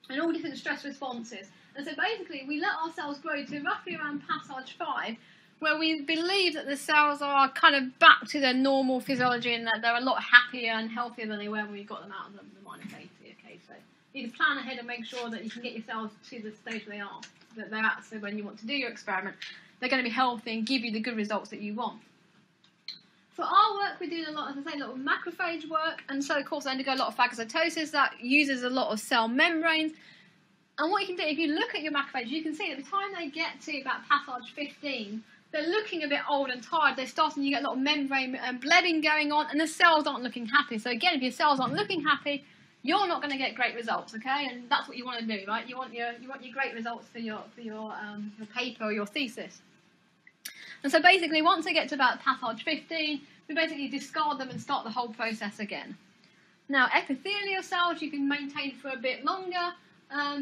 and all different stress responses. And so basically we let our cells grow to roughly around passage 5, where we believe that the cells are kind of back to their normal physiology and that they're a lot happier and healthier than they were when we got them out of the -80. Okay, so you need to plan ahead and make sure that you can get your cells to the stage they're at, so when you want to do your experiment, they're going to be healthy and give you the good results that you want. For our work, we're doing a lot, as I say, a lot of macrophage work, and so of course they undergo a lot of phagocytosis that uses a lot of cell membranes. And what you can do, if you look at your macrophages, you can see at the time they get to about passage 15, they're looking a bit old and tired. They're starting, you get a lot of membrane bleeding going on, and the cells aren't looking happy. So again, if your cells aren't looking happy, you're not going to get great results, okay? And that's what you want to do, right? You want your great results for your paper or your thesis. And so basically, once they get to about passage 15, we basically discard them and start the whole process again. Now, epithelial cells you can maintain for a bit longer.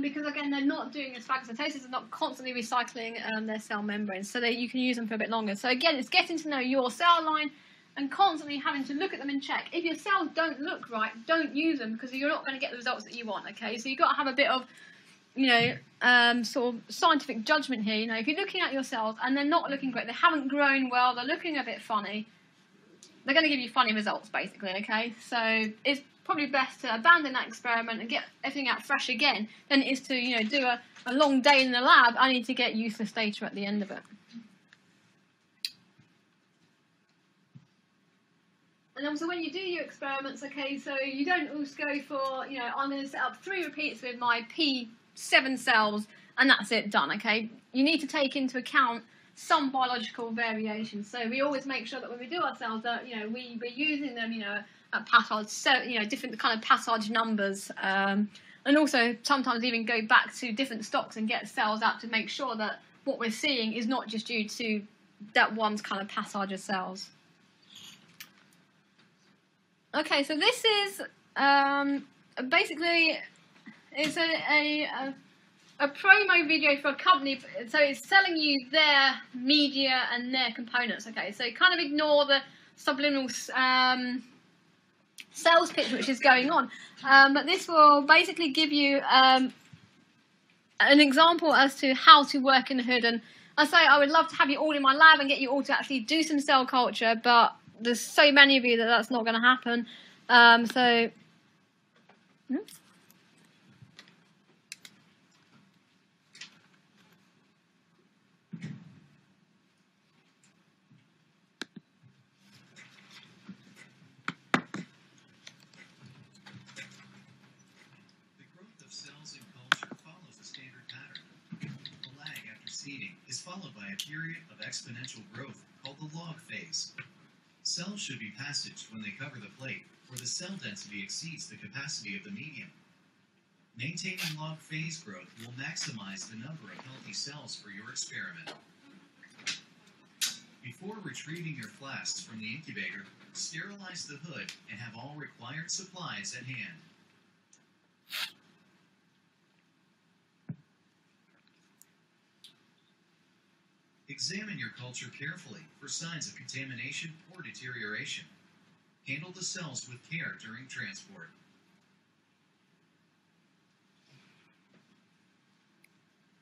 Because again, they're not doing this phagocytosis, they're not constantly recycling their cell membranes, so that you can use them for a bit longer. So again, it's getting to know your cell line and constantly having to look at them and check. If your cells don't look right, don't use them because you're not going to get the results that you want, okay? So you've got to have a bit of sort of scientific judgment here. If you're looking at your cells and they're not looking great, they haven't grown well, they're looking a bit funny, they're going to give you funny results, basically, okay? So it's probably best to abandon that experiment and get everything out fresh again than it is to, do a long day in the lab only to get useless data at the end of it. And also when you do your experiments, okay, so you don't always go for, I'm going to set up 3 repeats with my P7 cells and that's it, done, okay? You need to take into account some biological variations. So we always make sure that when we do our cells that, we're using them, at passage, so, different kind of passage numbers. And also sometimes even go back to different stocks and get cells out to make sure that what we're seeing is not just due to that one's kind of passage of cells. Okay, so this is basically it's a promo video for a company, so it's selling you their media and their components. Okay, so kind of ignore the subliminal sales pitch which is going on, but this will basically give you an example as to how to work in the hood. And I say I would love to have you all in my lab and get you all to actually do some cell culture, but there's so many of you that that's not going to happen. Is followed by a period of exponential growth called the log phase. Cells should be passaged when they cover the plate, where the cell density exceeds the capacity of the medium. Maintaining log phase growth will maximize the number of healthy cells for your experiment. Before retrieving your flasks from the incubator, sterilize the hood and have all required supplies at hand. Examine your culture carefully for signs of contamination or deterioration. Handle the cells with care during transport.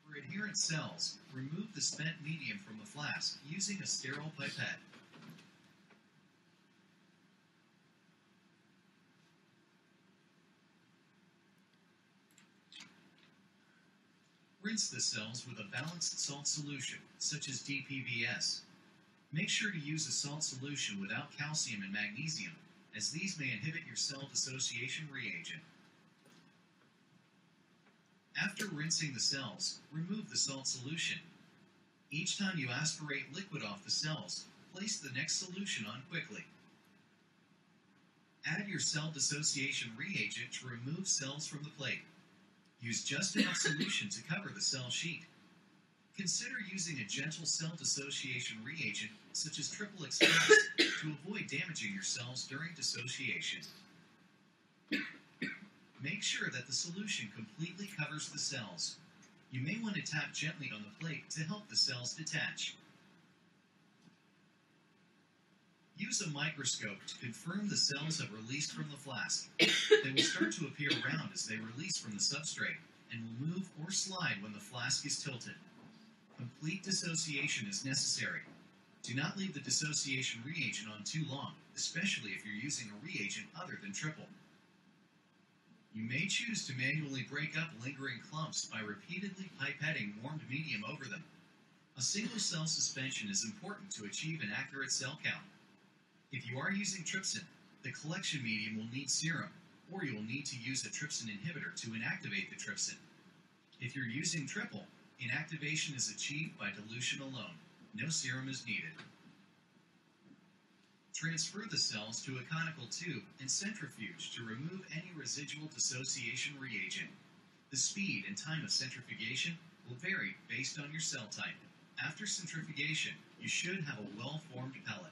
For adherent cells, remove the spent medium from the flask using a sterile pipette. Rinse the cells with a balanced salt solution, such as DPVS. Make sure to use a salt solution without calcium and magnesium, as these may inhibit your cell dissociation reagent. After rinsing the cells, remove the salt solution. Each time you aspirate liquid off the cells, place the next solution on quickly. Add your cell dissociation reagent to remove cells from the plate. Use just enough solution to cover the cell sheet. Consider using a gentle cell dissociation reagent, such as triple express, to avoid damaging your cells during dissociation. Make sure that the solution completely covers the cells. You may want to tap gently on the plate to help the cells detach. Use a microscope to confirm the cells have released from the flask. They will start to appear round as they release from the substrate, and will move or slide when the flask is tilted. Complete dissociation is necessary. Do not leave the dissociation reagent on too long, especially if you're using a reagent other than triple. You may choose to manually break up lingering clumps by repeatedly pipetting warmed medium over them. A single cell suspension is important to achieve an accurate cell count. If you are using trypsin, the collection medium will need serum, or you will need to use a trypsin inhibitor to inactivate the trypsin. If you're using triple, inactivation is achieved by dilution alone. No serum is needed. Transfer the cells to a conical tube and centrifuge to remove any residual dissociation reagent. The speed and time of centrifugation will vary based on your cell type. After centrifugation, you should have a well-formed pellet.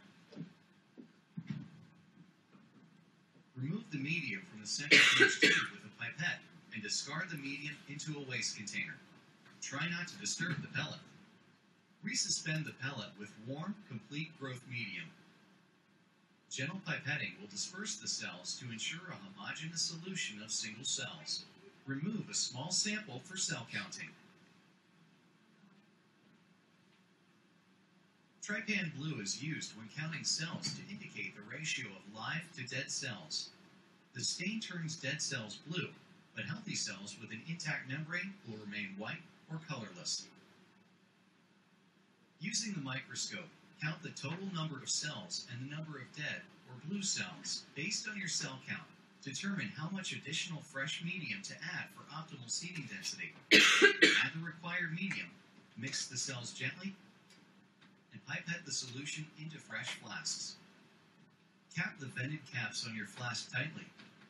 Remove the medium from the centrifuge tube with a pipette and discard the medium into a waste container. Try not to disturb the pellet. Resuspend the pellet with warm, complete growth medium. Gentle pipetting will disperse the cells to ensure a homogeneous solution of single cells. Remove a small sample for cell counting. Trypan blue is used when counting cells to indicate the ratio of live to dead cells. The stain turns dead cells blue, but healthy cells with an intact membrane will remain white or colorless. Using the microscope, count the total number of cells and the number of dead or blue cells based on your cell count. Determine how much additional fresh medium to add for optimal seeding density. Add the required medium, mix the cells gently, and pipette the solution into fresh flasks. Cap the vented caps on your flask tightly.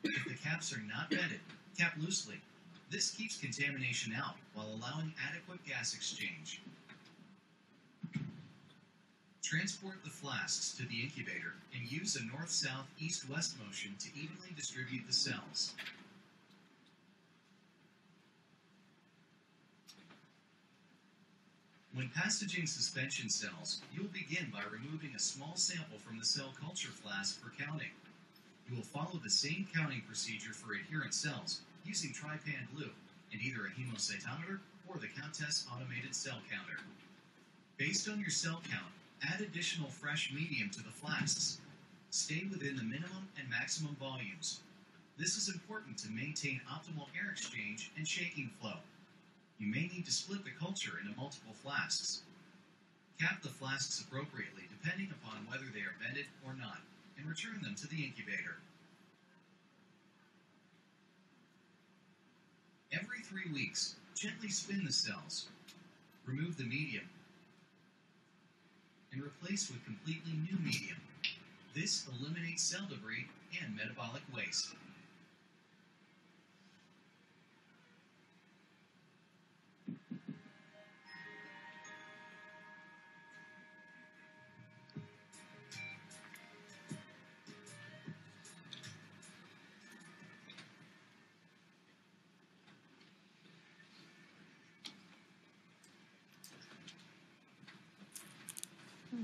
If the caps are not vented, cap loosely. This keeps contamination out while allowing adequate gas exchange. Transport the flasks to the incubator and use a north-south, east-west motion to evenly distribute the cells. When passaging suspension cells, you'll begin by removing a small sample from the cell culture flask for counting. You will follow the same counting procedure for adherent cells using Trypan blue and either a hemocytometer or the Countess automated cell counter. Based on your cell count, add additional fresh medium to the flasks. Stay within the minimum and maximum volumes. This is important to maintain optimal air exchange and shaking flow. You may need to split the culture into multiple flasks. Cap the flasks appropriately depending upon whether they are vented or not, and return them to the incubator. Every 3 weeks, gently spin the cells. Remove the medium and replace with completely new medium. This eliminates cell debris and metabolic waste.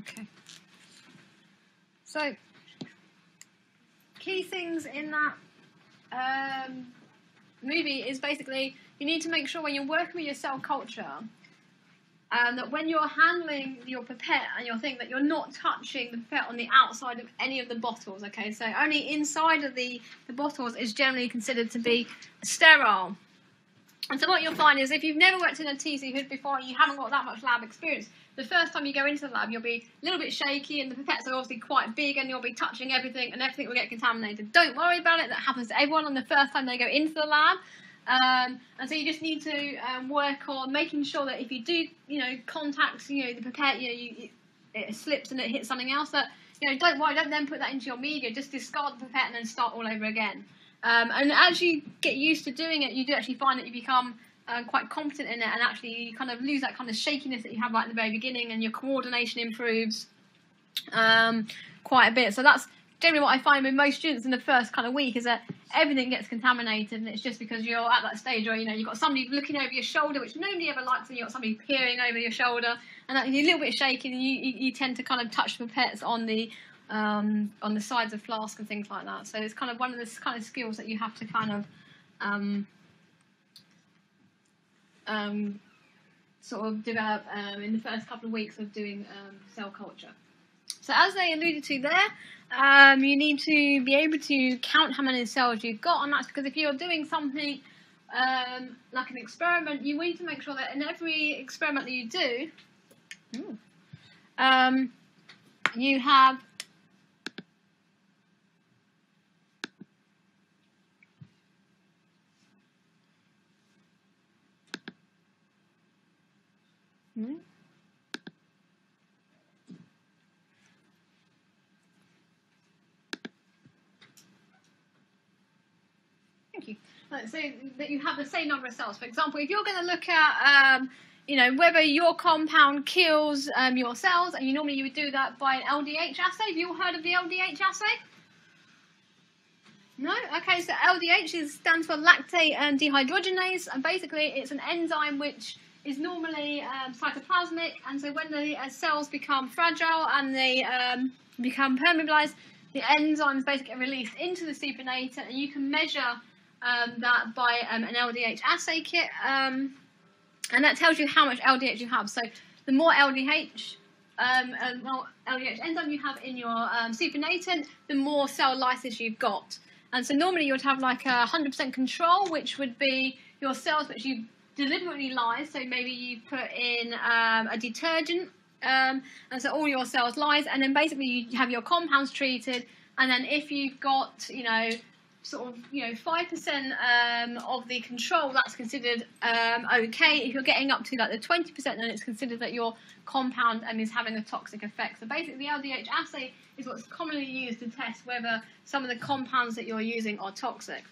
Okay. So, key things in that movie is basically you need to make sure when you're working with your cell culture that when you're handling your pipette and your thing that you're not touching the pipette on the outside of any of the bottles. Okay, so only inside of the bottles is generally considered to be sterile. And so what you'll find is if you've never worked in a TC hood before, you haven't got that much lab experience, the first time you go into the lab, you'll be a little bit shaky and the pipettes are obviously quite big and you'll be touching everything and everything will get contaminated. Don't worry about it. That happens to everyone on the first time they go into the lab. And so you just need to work on making sure that if you do, contact, the pipette, it slips and it hits something else, that, don't worry, don't then put that into your media. Just discard the pipette and then start all over again. And as you get used to doing it, you do actually find that you become quite competent in it, and actually you kind of lose that kind of shakiness that you have right at the very beginning, and your coordination improves quite a bit. So that's generally what I find with most students in the first kind of week, is that everything gets contaminated, and it's just because you're at that stage where you've got somebody looking over your shoulder, which nobody ever likes, and you've got somebody peering over your shoulder, and you're a little bit shaky, and you tend to kind of touch the pipettes on the sides of flasks and things like that. So it's kind of one of the kind of skills that you have to kind of sort of develop in the first couple of weeks of doing cell culture. So as they alluded to there, you need to be able to count how many cells you've got, and that's because if you're doing something like an experiment, you need to make sure that in every experiment that you do, you have Thank you. So that you have the same number of cells. For example, if you're going to look at, whether your compound kills your cells, and you would do that by an LDH assay. Have you all heard of the LDH assay? No? Okay, so LDH stands for lactate and dehydrogenase, and basically it's an enzyme which is normally cytoplasmic, and so when the cells become fragile and they become permeabilized, the enzymes basically are released into the supernatant, and you can measure that by an LDH assay kit, and that tells you how much LDH you have. So the more LDH enzyme you have in your supernatant, the more cell lysis you've got. And so normally you would have like 100% control, which would be your cells which you deliberately lyse. So maybe you put in a detergent, and so all your cells lyse, and then basically you have your compounds treated. And then if you've got, 5% of the control, that's considered okay. If you're getting up to like the 20%, then it's considered that your compound is having a toxic effect. So basically, the LDH assay is what's commonly used to test whether some of the compounds that you're using are toxic.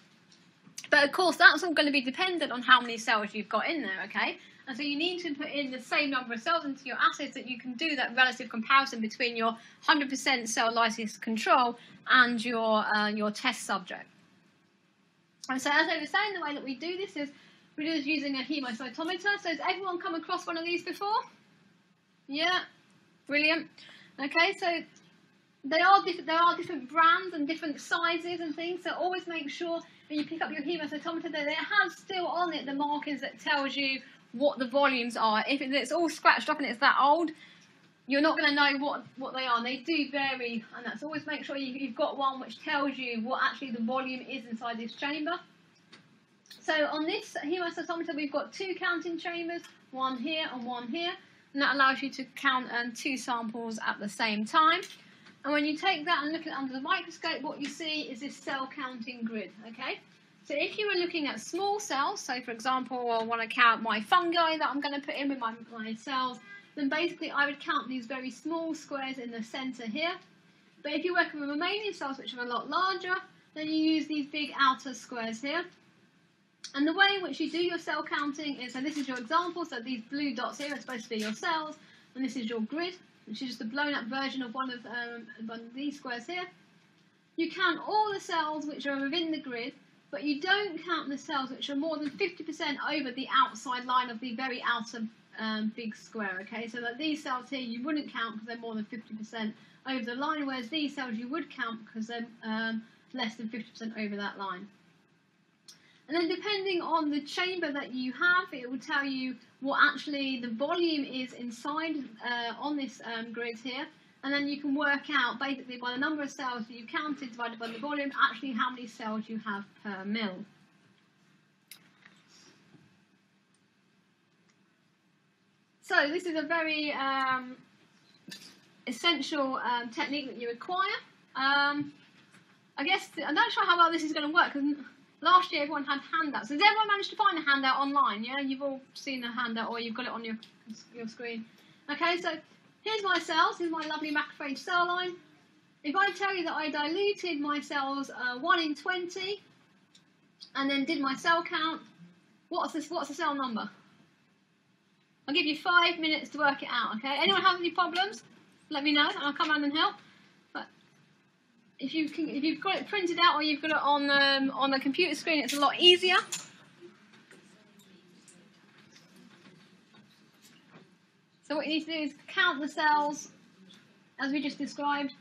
But of course, that's all going to be dependent on how many cells you've got in there, okay? And so you need to put in the same number of cells into your assay so that you can do that relative comparison between your 100% cell lysis control and your test subject. And so as I was saying, the way that we do this is we're just using a hemocytometer. So has everyone come across one of these before? Yeah, brilliant. Okay, so there are different brands and different sizes and things. So always make sure when you pick up your hemocytometer that it has still on it the markings that tells you what the volumes are. If it's all scratched up and it's that old, you're not going to know what they are. And they do vary, and that's always make sure you've got one which tells you what actually the volume is inside this chamber. So on this hemocytometer, we've got 2 counting chambers, one here and one here, and that allows you to count 2 samples at the same time. And when you take that and look at it under the microscope, what you see is this cell counting grid, okay? So if you were looking at small cells, so for example, I want to count my fungi that I'm going to put in with my cells, then basically I would count these very small squares in the centre here. But if you're working with mammalian cells, which are a lot larger, then you use these big outer squares here. And the way in which you do your cell counting is, so this is your example, so these blue dots here are supposed to be your cells, and this is your grid, which is just a blown up version of one of these squares here. You count all the cells which are within the grid, but you don't count the cells which are more than 50% over the outside line of the very outer big square, okay? So that these cells here you wouldn't count because they're more than 50% over the line, whereas these cells you would count because they're less than 50% over that line. And then depending on the chamber that you have, it will tell you what actually the volume is inside on this grid here. And then you can work out, basically, by the number of cells that you counted divided by the volume, actually how many cells you have per mil. So this is a very essential technique that you require. I guess, I'm not sure how well this is going to work, because last year everyone had handouts. Has everyone managed to find a handout online? Yeah, you've all seen a handout, or you've got it on your screen. Okay, so here's my cells. Here's my lovely macrophage cell line. If I tell you that I diluted my cells 1 in 20, and then did my cell count, what's the cell number? I'll give you 5 minutes to work it out. Okay. Anyone have any problems? Let me know, and I'll come around and help. But if you've got it printed out or you've got it on the computer screen, it's a lot easier. So what you need to do is count the cells as we just described.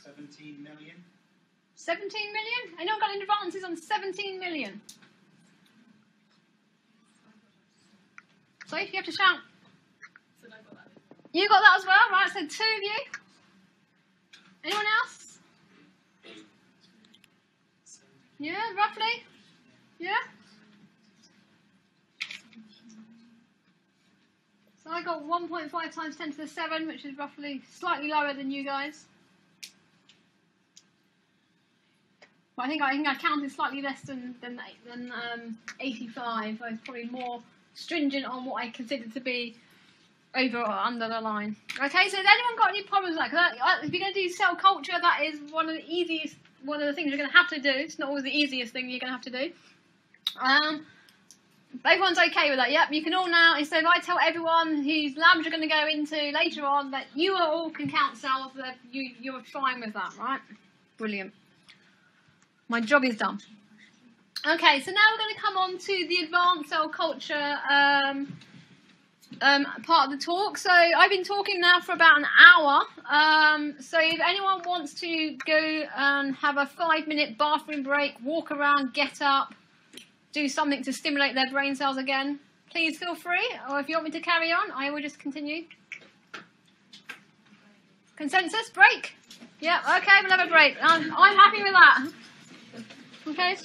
$17 million. 17 million? Anyone got any advances on 17 million? Sorry, you have to shout. So I got that. You got that as well, right? So 2 of you. Anyone else? Yeah, roughly. Yeah. So I got 1.5 times 10 to the 7, which is roughly slightly lower than you guys. But I think I counted slightly less than 85. I was probably more stringent on what I considered to be over or under the line. Okay, so has anyone got any problems with that? 'Cause if you're going to do cell culture, that is one of the things you're going to have to do. It's not always the easiest thing you're going to have to do. Everyone's okay with that? Yep, you can all now, instead of I tell everyone whose labs you're going to go into later on that you all can count cells, that you're fine with that, right? Brilliant. My job is done. Okay, so now we're going to come on to the advanced cell culture part of the talk. So I've been talking now for about an hour. So if anyone wants to go and have a 5-minute bathroom break, walk around, get up, do something to stimulate their brain cells again, please feel free. Or if you want me to carry on, I will just continue. Consensus? Break? Yeah, okay, we'll have a break. I'm happy with that. Okay.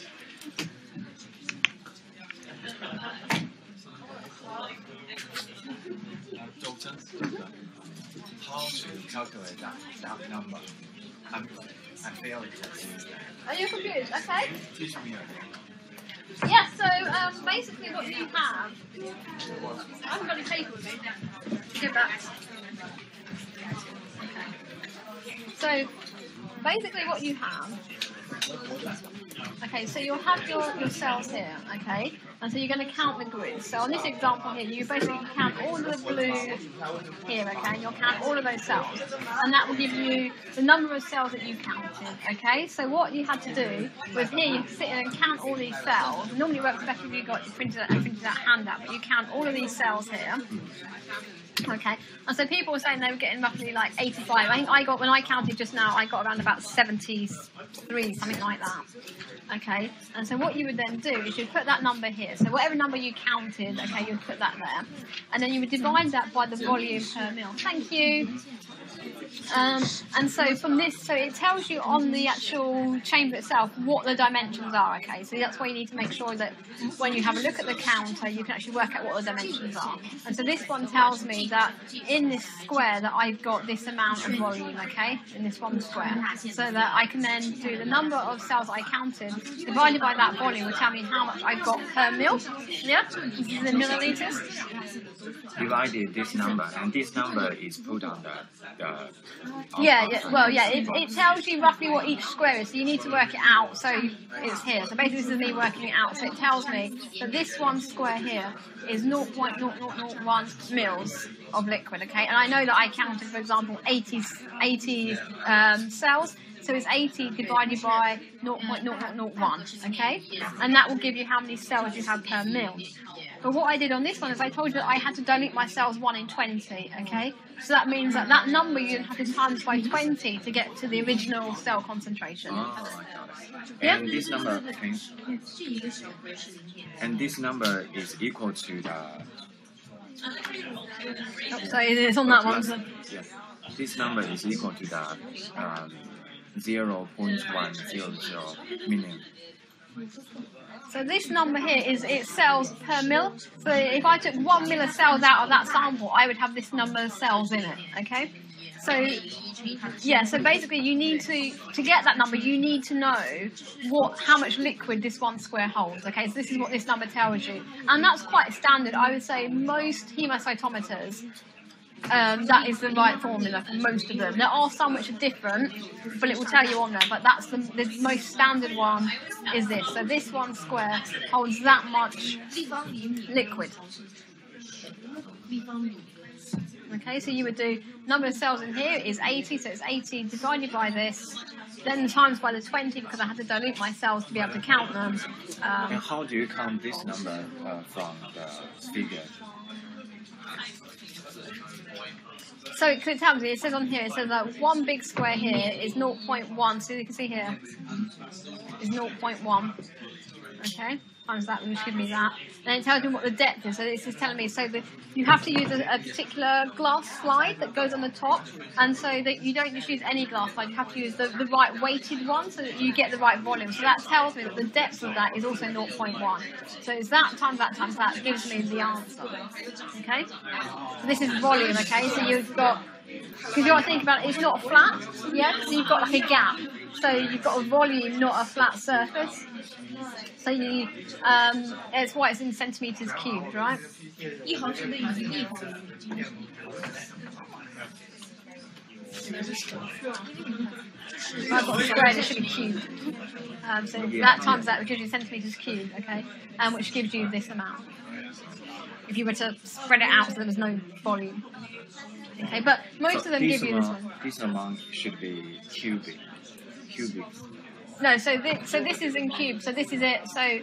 Doctor, how to calculate that number? I'm failing. Are you confused? Okay. Teach me again. Yeah, so basically what you have, I haven't got any paper with me. Give that. Okay. So basically what you have, okay, so you'll have your cells here, okay, and so you're going to count the grids. So on this example here, you basically count all of the blue here, okay, and you'll count all of those cells, and that will give you the number of cells that you counted, okay. So what you had to do was here you sit in and count all these cells. Normally it works better if you printed that handout, but you count all of these cells here. Okay, and so people were saying they were getting roughly like 85. I think when I counted just now, I got around about 73, something like that. Okay, and so what you would then do is you'd put that number here. So whatever number you counted, okay, you'd put that there. And then you would divide that by the volume per mil. Thank you. And so from this, so it tells you on the actual chamber itself what the dimensions are, okay? So that's why you need to make sure that when you have a look at the counter, you can actually work out what the dimensions are. And so this one tells me that in this square that I've got this amount of volume, okay? In this one square. So that I can then do the number of cells I counted divided by that volume will tell me how much I've got per mil. Yeah? This is the milliliters. Divided this number, and this number is put on the it tells you roughly what each square is, so you need to work it out. So it's here. So basically this is me working it out. So it tells me that this one square here is 0.0001 mils of liquid, okay? And I know that I counted, for example, 80 cells. So it's 80 divided by 0.0001, okay? And that will give you how many cells you have per mil. But what I did on this one is I told you that I had to dilute my cells 1 in 20, okay? So that means that number you have to times by 20 to get to the original cell concentration. And this number, and this number is equal to the. So it's on that one. So. Yes. This number is equal to the 0.100 million. So this number here is cells per mil. So if I took 1 mil of cells out of that sample, I would have this number of cells in it. Okay. So yeah. So basically, you need to get that number. You need to know how much liquid this one square holds. Okay. So this is what this number tells you, and that's quite standard. I would say most hemocytometers. That is the right formula for most of them. There are some which are different, but it will tell you on there. But that's the most standard one is this. So this one square holds that much liquid. Okay, so you would do number of cells in here is 80, so it's 80 divided by this, then times by the 20 because I had to dilute my cells to be able to count them. And how do you count this number from the figure? So it tells me, it says on here, it says that one big square here is 0.1, so you can see here is 0.1, okay? times that, which gives me that. And it tells me what the depth is. So this is telling me, so that you have to use a particular glass slide that goes on the top, and so that you don't just use any glass slide, you have to use the right weighted one so that you get the right volume. So that tells me that the depth of that is also 0.1. So it's that times that gives me the answer. Okay? So this is volume, okay? So you've got, because you want to think about it, it's not flat, yeah? So you've got like a gap. So you've got a volume, not a flat surface. So you, it's why it's in centimetres cubed, right? 1毫升的比例。 I've got squared, it should be cubed. So that times that, which gives you centimetres cubed, okay? Which gives you this amount. If you were to spread it out so there was no volume. Okay, but most of them give you this one. This amount should be cubic. No, so this is in cube. So this is it. So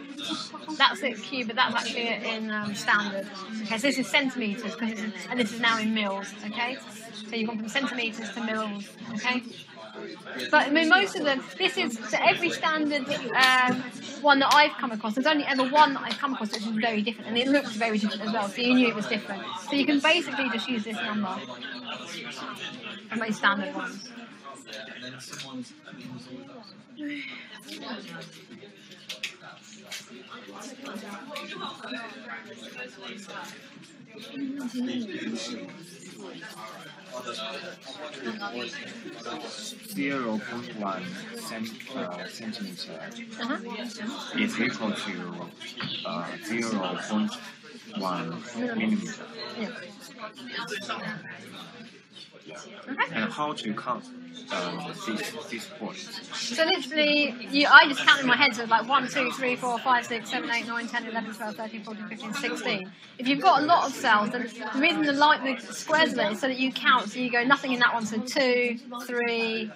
that's it cube, but that's actually in standard. Okay, so this is centimeters, and this is now in mils. Okay, so you've gone from centimeters to mils. Okay, but I mean most of them. This is so every standard one that I've come across. There's only ever one that I've come across which is very different, and it looks very different as well. So you knew it was different. So you can basically just use this number for most standard ones. centimeter is equal to 0.1 millimeter. Yeah. Okay. And how to count these points? So literally, I just count in my head, so it's like 1, 2, 3, 4, 5, 6, 7, 8, 9, 10, 11, 12, 13, 14, 15, 16. If you've got a lot of cells, then the reason the squares of it is so that you count, so you go nothing in that one, so 2, 3,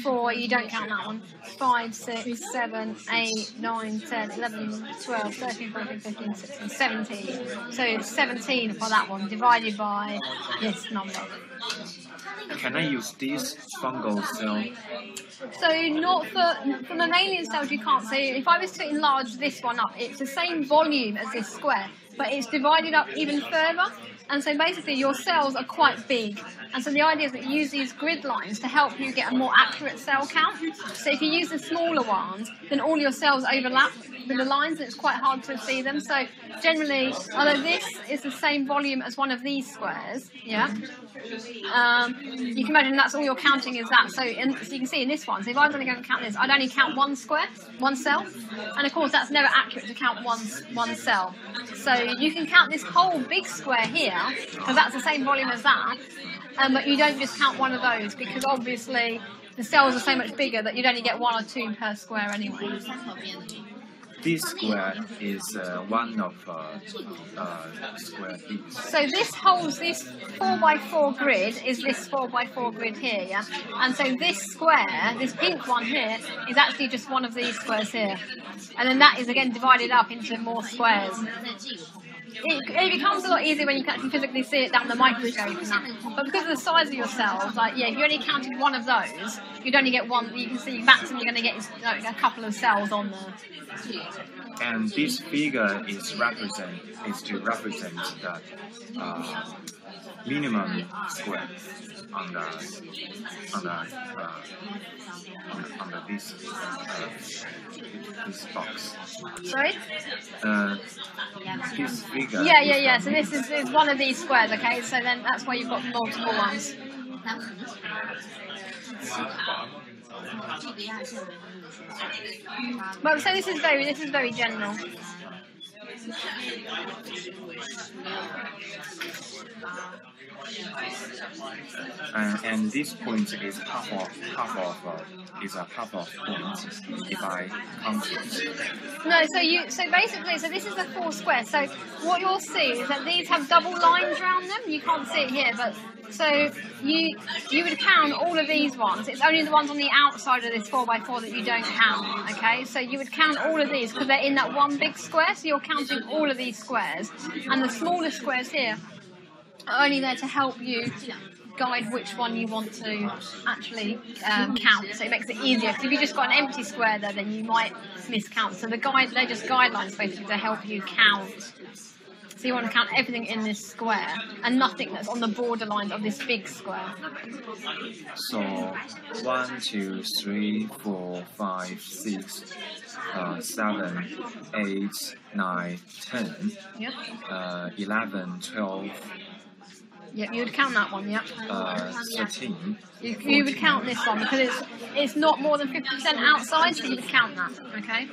4, you don't count that one, 5, 6, 7, 8, 9, 10, 11, 12, 13, 14, 15, 16, 17. So it's 17 for that one, divided by this number. Can I use this fungal cell? So not for mammalian cells you can't. So if I was to enlarge this one up, it's the same volume as this square, but it's divided up even further. And so basically your cells are quite big. And so the idea is that you use these grid lines to help you get a more accurate cell count. So if you use the smaller ones, then all your cells overlap with the lines and it's quite hard to see them. So generally, although this is the same volume as one of these squares, yeah, you can imagine that's all you're counting is that. So you can see in this one, so if I was only going to count this, I'd only count one square, one cell. And of course that's never accurate to count one cell. So you can count this whole big square here, because that's the same volume as that, but you don't just count one of those, because obviously the cells are so much bigger that you'd only get 1 or 2 per square anyway. This square is one of square these. So this 4x4 grid is this 4x4 grid here, yeah? And so this square, this pink one here, is actually just one of these squares here. And then that is again divided up into more squares. It becomes a lot easier when you can actually physically see it down the microscope and that. But because of the size of your cells, like yeah, if you only counted one of those, you'd only get one. You can see maximum you're going to get is like a couple of cells on there. And this figure is to represent the minimum square on this box. Sorry? This figure. Yeah. So this is one of these squares, okay? So then that's why you've got multiple ones. But so this is very general. And this point is half of point if I count it. No, so basically this is the 4 squares. So what you'll see is that these have double lines around them. You can't see it here, but so you would count all of these ones. It's only the ones on the outside of this 4x4 that you don't count. Okay, so you would count all of these because they're in that one big square. So you're counting all of these squares, and the smaller squares here are only there to help you guide which one you want to actually count. So it makes it easier. Because if you just got an empty square there, then you might miscount. So they're just guidelines basically to help you count. So you want to count everything in this square and nothing that's on the borderline of this big square. So 1, 2, 3, 4, 5, 6, 7, 8, 9, 10, Yep. 11, 12, Yep, you would count that one, yep. 13. You would count this one because it's not more than 50% outside, so you would count that, okay?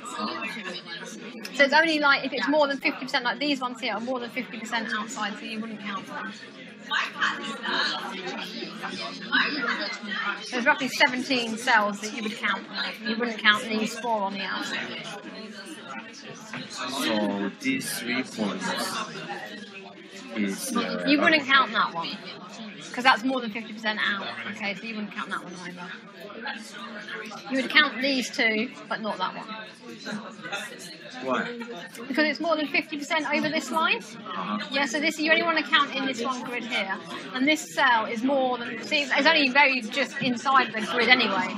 So it's only like if it's more than 50%, like these ones here are more than 50% outside, so you wouldn't count them. There's roughly 17 cells that you would count. You wouldn't count these 4 on the outside. So these 3 points is... You wouldn't count that one. Because that's more than 50% out. Okay, so you wouldn't count that one either. You would count these 2, but not that one. Why? Because it's more than 50% over this line. Yeah, so this you only want to count in this one grid here. And this cell is more than... See, it's only very just inside the grid anyway.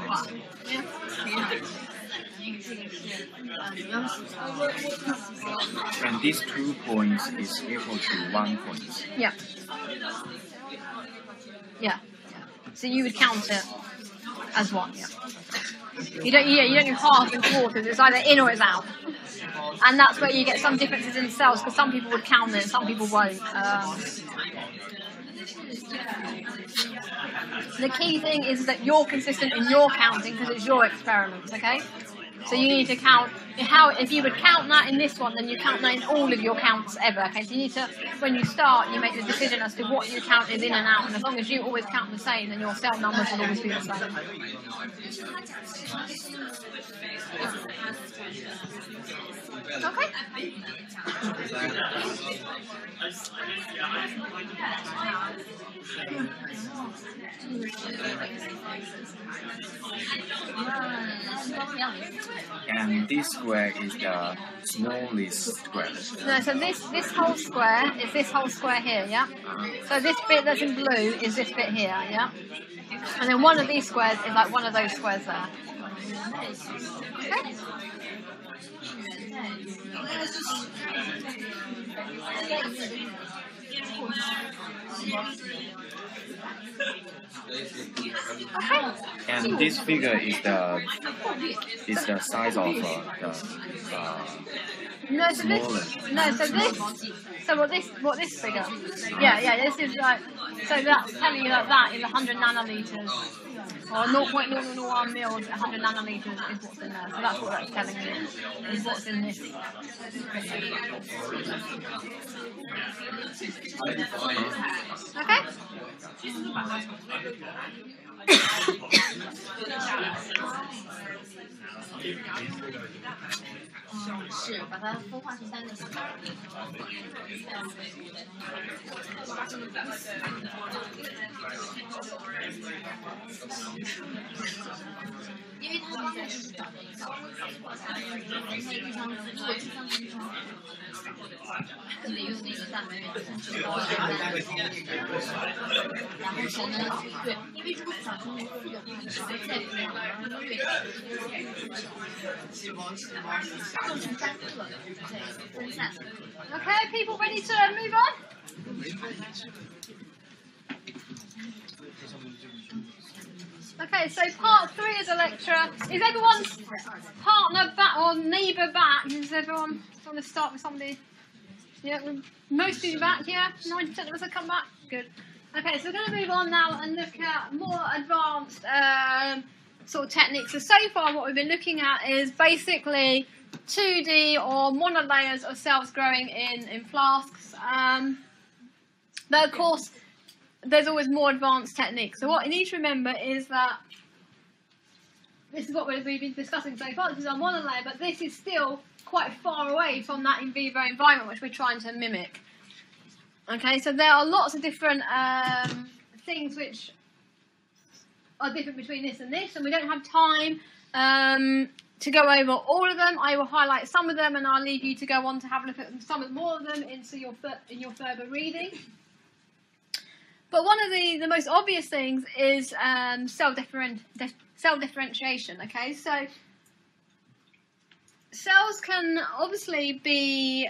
And these 2 points is equal to 1 point. Yeah. Yeah. So you would count it as 1, yeah. You don't do halves and quarters, it's either in or it's out. And that's where you get some differences in cells, because some people would count it, some people won't. The key thing is that you're consistent in your counting, because it's your experiments, okay? So you need to count, if you would count that in this one, then you count that in all of your counts ever, okay? So you need to, when you start, you make the decision as to what you count is in and out, and as long as you always count the same, then your cell numbers will always be the same. Okay. And this square is the smallest square. No, so this whole square is this whole square here, yeah? So this bit that's in blue is this bit here, yeah? And then one of these squares is like one of those squares there. Okay? And this figure is the size of the what this figure? Yeah, this is like, so that's telling you that is 100 nanoliters, or 0.001 mils, 100 nanoliters is what's in there. So that's what that's telling you, is what's in this. Okay? 是把它分化成3个小块。因为它刚开始是找的一个，在地上做第3个地方，就得用那个蛋白原子包蛋，然后才能对，因为如果想成为4个，还要再培养，然后越做成3个再分散。Okay, people ready to move on? Okay, so part 3 of the lecture. Is everyone's partner back or neighbour back? Does everyone want to start with somebody? Yeah, most of you back, yeah? 90% of us have come back? Good. Okay, so we're going to move on now and look at more advanced sort of techniques. So far what we've been looking at is basically 2D or monolayers of cells growing in flasks. But of course, there's always more advanced techniques. So what you need to remember is that this is what we've been discussing so far. This is our monolayer, but this is still quite far away from that in vivo environment which we're trying to mimic. Okay, so there are lots of different things which are different between this, and we don't have time to go over all of them. I will highlight some of them, and I'll leave you to go on to have a look at some more of them in your further reading. But one of the most obvious things is cell differentiation. Okay, so cells can obviously be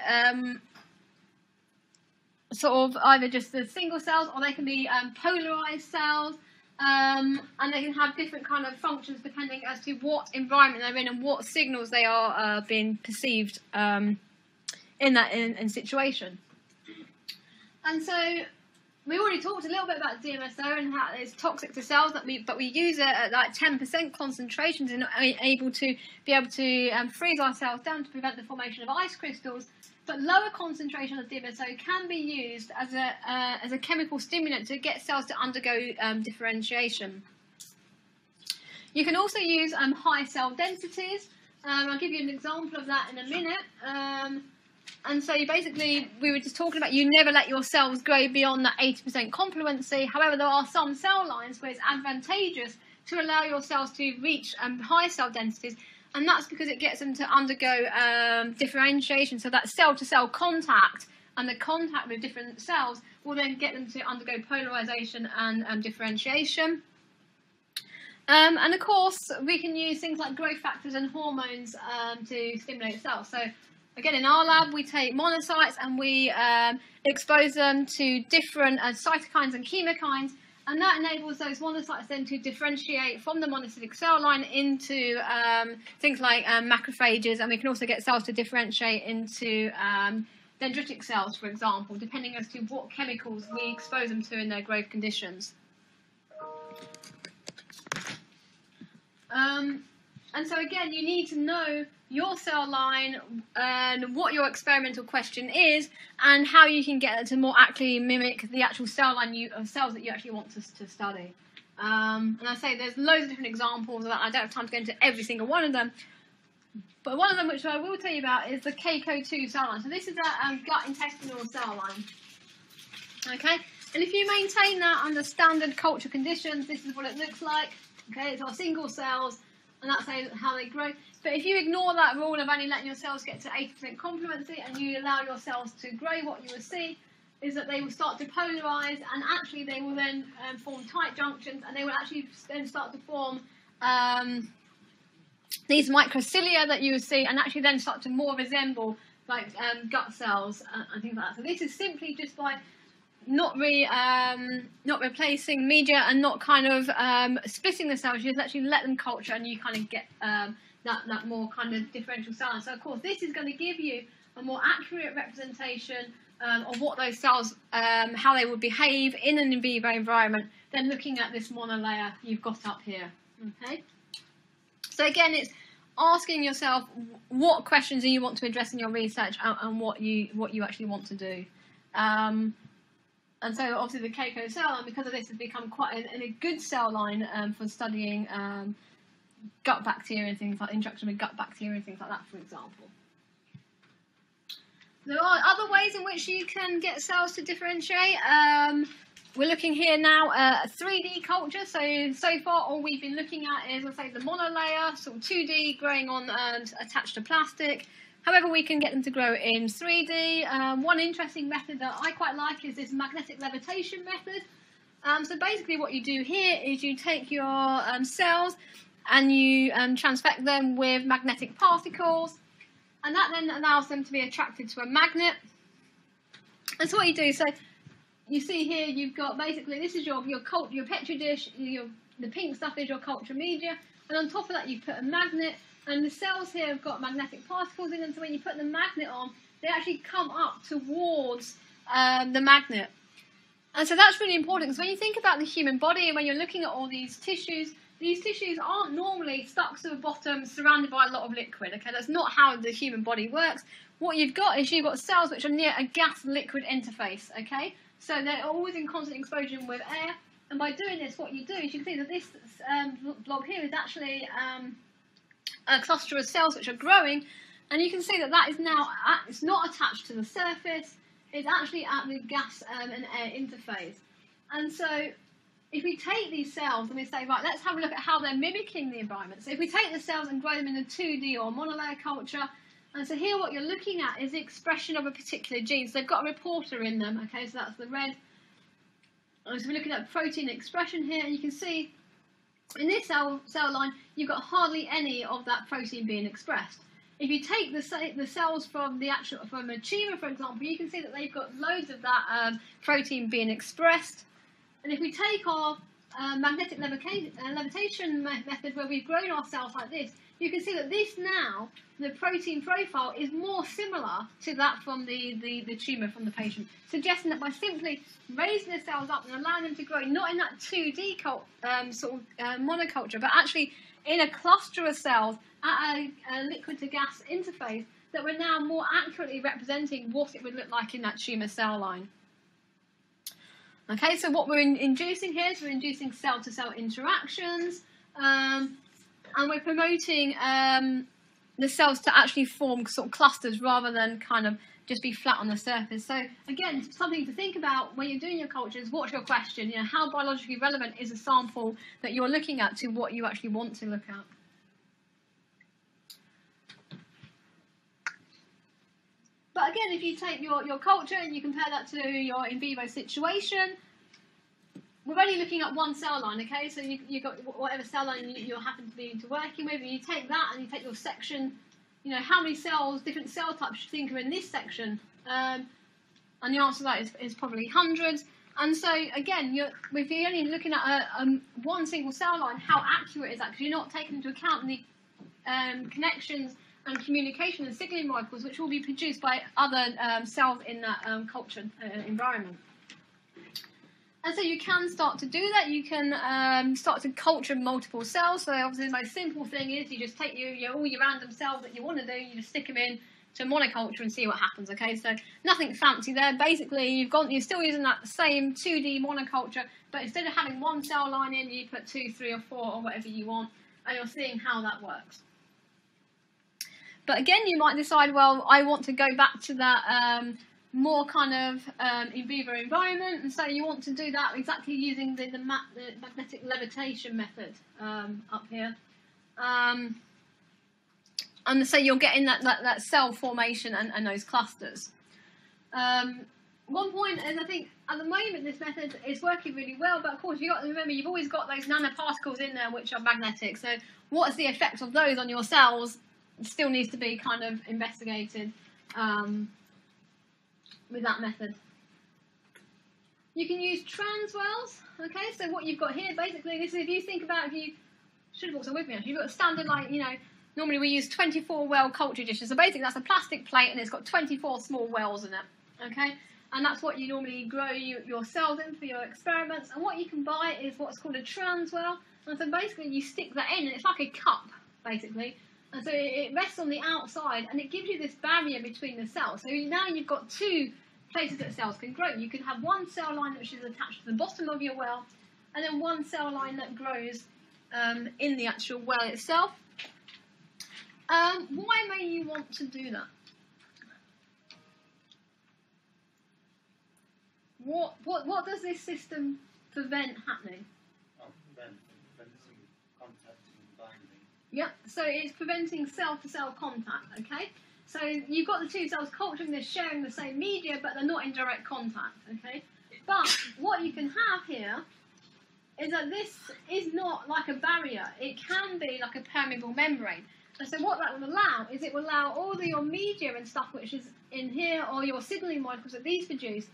sort of either just the single cells, or they can be polarized cells, and they can have different kind of functions depending as to what environment they're in and what signals they are being perceived in that situation. And so we already talked a little bit about DMSO and how it's toxic to cells, but we use it at like 10% concentrations and are able to freeze our cells down to prevent the formation of ice crystals. But lower concentration of DMSO can be used as a chemical stimulant to get cells to undergo differentiation. You can also use high cell densities. I'll give you an example of that in a minute. And so basically, we were just talking about you never let your cells grow beyond that 80% complemency. However, there are some cell lines where it's advantageous to allow your cells to reach high cell densities, and that's because it gets them to undergo differentiation. So that cell-to-cell contact and the contact with different cells will then get them to undergo polarization and differentiation. And of course, we can use things like growth factors and hormones to stimulate cells. So again, in our lab, we take monocytes and we expose them to different cytokines and chemokines, and that enables those monocytes then to differentiate from the monocytic cell line into things like macrophages, and we can also get cells to differentiate into dendritic cells, for example, depending as to what chemicals we expose them to in their growth conditions. And so again, you need to know your cell line and what your experimental question is, and how you can get it to more accurately mimic the actual cell line of cells that you actually want to study. And I say there's loads of different examples of that. I don't have time to go into every single one of them. But one of them which I will tell you about is the KCO2 cell line. So this is a gut intestinal cell line. Okay, and if you maintain that under standard culture conditions, this is what it looks like. Okay, it's our single cells, and that's how they grow. But if you ignore that rule of only letting your cells get to 80% complemency and you allow your cells to grow, what you will see is that they will start to polarize, and actually they will then form tight junctions, and they will actually then start to form these microcilia that you will see, and actually then start to more resemble like gut cells and things like that. So this is simply just by not replacing media and not kind of splitting the cells. You just actually let them culture, and you kind of get that more kind of differential cell line. So of course this is going to give you a more accurate representation of what those cells, how they would behave in an in vivo environment, than looking at this monolayer you've got up here. Okay. So again, it's asking yourself what questions do you want to address in your research, and what you actually want to do. And so obviously the KCO cell line, because of this, has become quite a good cell line for studying gut bacteria and things like interaction with gut bacteria and things like that, for example. There are other ways in which you can get cells to differentiate. We're looking here now at 3D culture. So far all we've been looking at is, let's say, the monolayer, sort of 2D, growing on attached to plastic. However, we can get them to grow in 3D. One interesting method that I quite like is this magnetic levitation method. So basically what you do here is you take your cells and you transfect them with magnetic particles, and that then allows them to be attracted to a magnet. And so what you do, so you see here you've got basically, this is your petri dish, the pink stuff is your culture media, and on top of that you put a magnet. And the cells here have got magnetic particles in them, so when you put the magnet on, they actually come up towards the magnet. And so that's really important, because when you think about the human body and when you're looking at all these tissues aren't normally stuck to the bottom surrounded by a lot of liquid. Okay, that's not how the human body works. What you've got is you've got cells which are near a gas-liquid interface. Okay, so they're always in constant exposure with air, and by doing this, what you do is you can see that this blob here is actually a cluster of cells which are growing, and you can see that is now, it's not attached to the surface, it's actually at the gas and air interface. And so if we take these cells and we say, right, let's have a look at how they're mimicking the environment. So if we take the cells and grow them in a 2D or monolayer culture, and so here what you're looking at is the expression of a particular gene. So they've got a reporter in them, okay, so that's the red So we're looking at protein expression here, and you can see in this cell line, you've got hardly any of that protein being expressed. If you take the cells from from a tumour, for example, you can see that they've got loads of that protein being expressed. And if we take our magnetic levitation method, where we've grown our cells like this, you can see that this now, the protein profile is more similar to that from the tumour from the patient, suggesting that by simply raising the cells up and allowing them to grow, not in that 2D monoculture, but actually in a cluster of cells at a liquid to gas interface, that we're now more accurately representing what it would look like in that tumour cell line. Okay, so what we're inducing here is we're inducing cell-to-cell interactions, and we're promoting the cells to actually form sort of clusters rather than kind of just be flat on the surface. So again, something to think about when you're doing your culture is, what's your question? You know, how biologically relevant is a sample that you're looking at to what you actually want to look at? But again, if you take your culture and you compare that to your in vivo situation, we're only looking at one cell line, okay? So you've got whatever cell line you happen to be working with, and you take that and you take your section, you know, how many cells, different cell types you think are in this section? And the answer to that is probably hundreds. And so, again, if you're only looking at one single cell line, how accurate is that? Because you're not taking into account the connections and communication and signaling molecules which will be produced by other cells in that culture environment. And so you can start to do that. You can start to culture multiple cells. So obviously the most simple thing is you just take all your random cells that you want to do, you just stick them in to monoculture and see what happens. Okay, so nothing fancy there. Basically, you're still using that same 2D monoculture, but instead of having one cell line in, you put 2, 3, or 4, or whatever you want, and you're seeing how that works. But again, you might decide, well, I want to go back to that more kind of in vivo environment, and so you want to do that exactly using the magnetic levitation method up here. And so you're getting that cell formation and those clusters. One point is, I think at the moment this method is working really well, but of course you've got to remember you've always got those nanoparticles in there which are magnetic. So what is the effect of those on your cells still needs to be kind of investigated with that method. You can use transwells. Okay, so what you've got here basically, this is, if you think about, if you should have brought some with me actually, you've got a standard, like, you know, normally we use 24 well culture dishes. So basically that's a plastic plate and it's got 24 small wells in it. Okay, and that's what you normally grow your cells in for your experiments. And what you can buy is what's called a transwell. And so basically you stick that in and it's like a cup basically. And so it rests on the outside and it gives you this barrier between the cells. So now you've got two places that cells can grow. You can have one cell line which is attached to the bottom of your well, and then one cell line that grows in the actual well itself. Why may you want to do that? What does this system prevent happening? Yep, so it's preventing cell-to-cell contact, okay? So you've got the two cells culturing, they're sharing the same media, but they're not in direct contact, okay? But what you can have here is that this is not like a barrier. It can be like a permeable membrane. And so what that will allow is it will allow all your media and stuff which is in here, or your signaling molecules that these produce,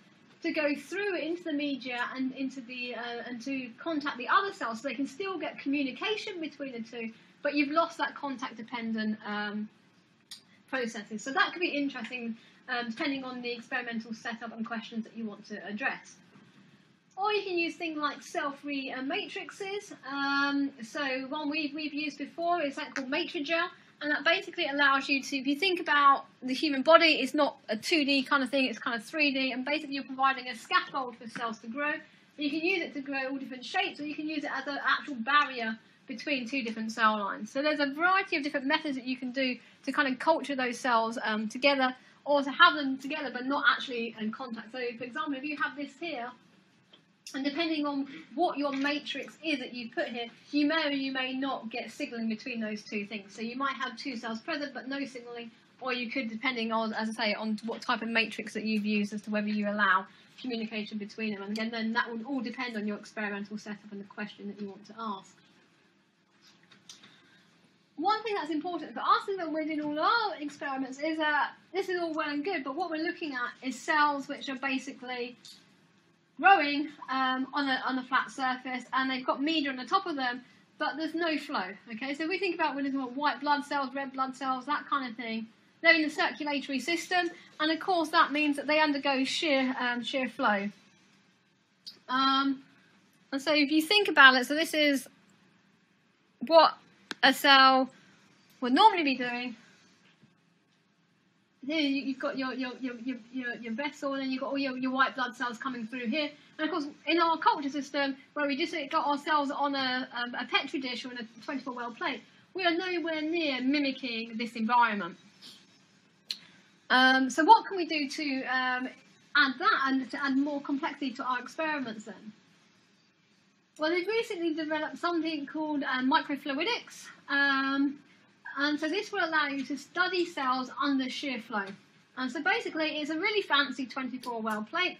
to go through into the media and into the and to contact the other cells, so they can still get communication between the two, but you've lost that contact-dependent processes. So that could be interesting depending on the experimental setup and questions that you want to address. Or you can use things like cell-free matrices. So one we've used before is that called Matrigel, and that basically allows you to, if you think about the human body, it's not a 2D kind of thing, it's kind of 3D, and basically you're providing a scaffold for cells to grow. You can use it to grow all different shapes, or you can use it as an actual barrier between two different cell lines. So there's a variety of different methods that you can do to kind of culture those cells together, or to have them together but not actually in contact. So for example, if you have this here, and depending on what your matrix is that you put here, you may or you may not get signaling between those two things. So you might have two cells present but no signaling, or you could, depending on, as I say, on what type of matrix that you've used as to whether you allow communication between them. And again, then that would all depend on your experimental setup and the question that you want to ask. One thing that's important for us is that we're doing all our experiments is that this is all well and good, but what we're looking at is cells which are basically growing on a flat surface, and they've got media on the top of them, but there's no flow. Okay, so if we think about, we're looking at white blood cells, red blood cells, that kind of thing. They're in the circulatory system, and of course that means that they undergo shear flow. And so if you think about it, so this is what a cell would normally be doing. Here you've got your vessel, and then you've got all your white blood cells coming through here. And of course, in our culture system, where we just got our cells on a petri dish or in a 24-well plate, we are nowhere near mimicking this environment. So what can we do to add that and to add more complexity to our experiments then? Well, they've recently developed something called microfluidics. And so this will allow you to study cells under shear flow. And so basically it's a really fancy 24-well plate.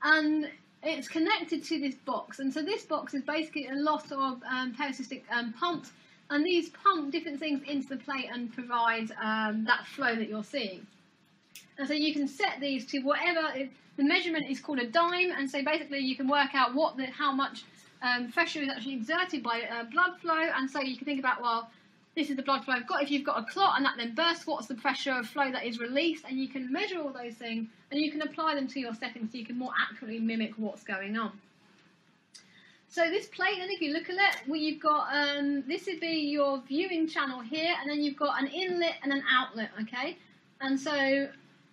And it's connected to this box. And so this box is basically a lot of pericystic pumps. And these pump different things into the plate and provide that flow that you're seeing. And so you can set these to whatever, the measurement is called a dime. And so basically you can work out how much pressure is actually exerted by blood flow, and so you can think about, well, this is the blood flow I've got. If you've got a clot and that then bursts, what's the pressure of flow that is released? And you can measure all those things, and you can apply them to your settings so you can more accurately mimic what's going on. So this plate, and if you look at it, well, you've got, this would be your viewing channel here, and then you've got an inlet and an outlet, okay? And so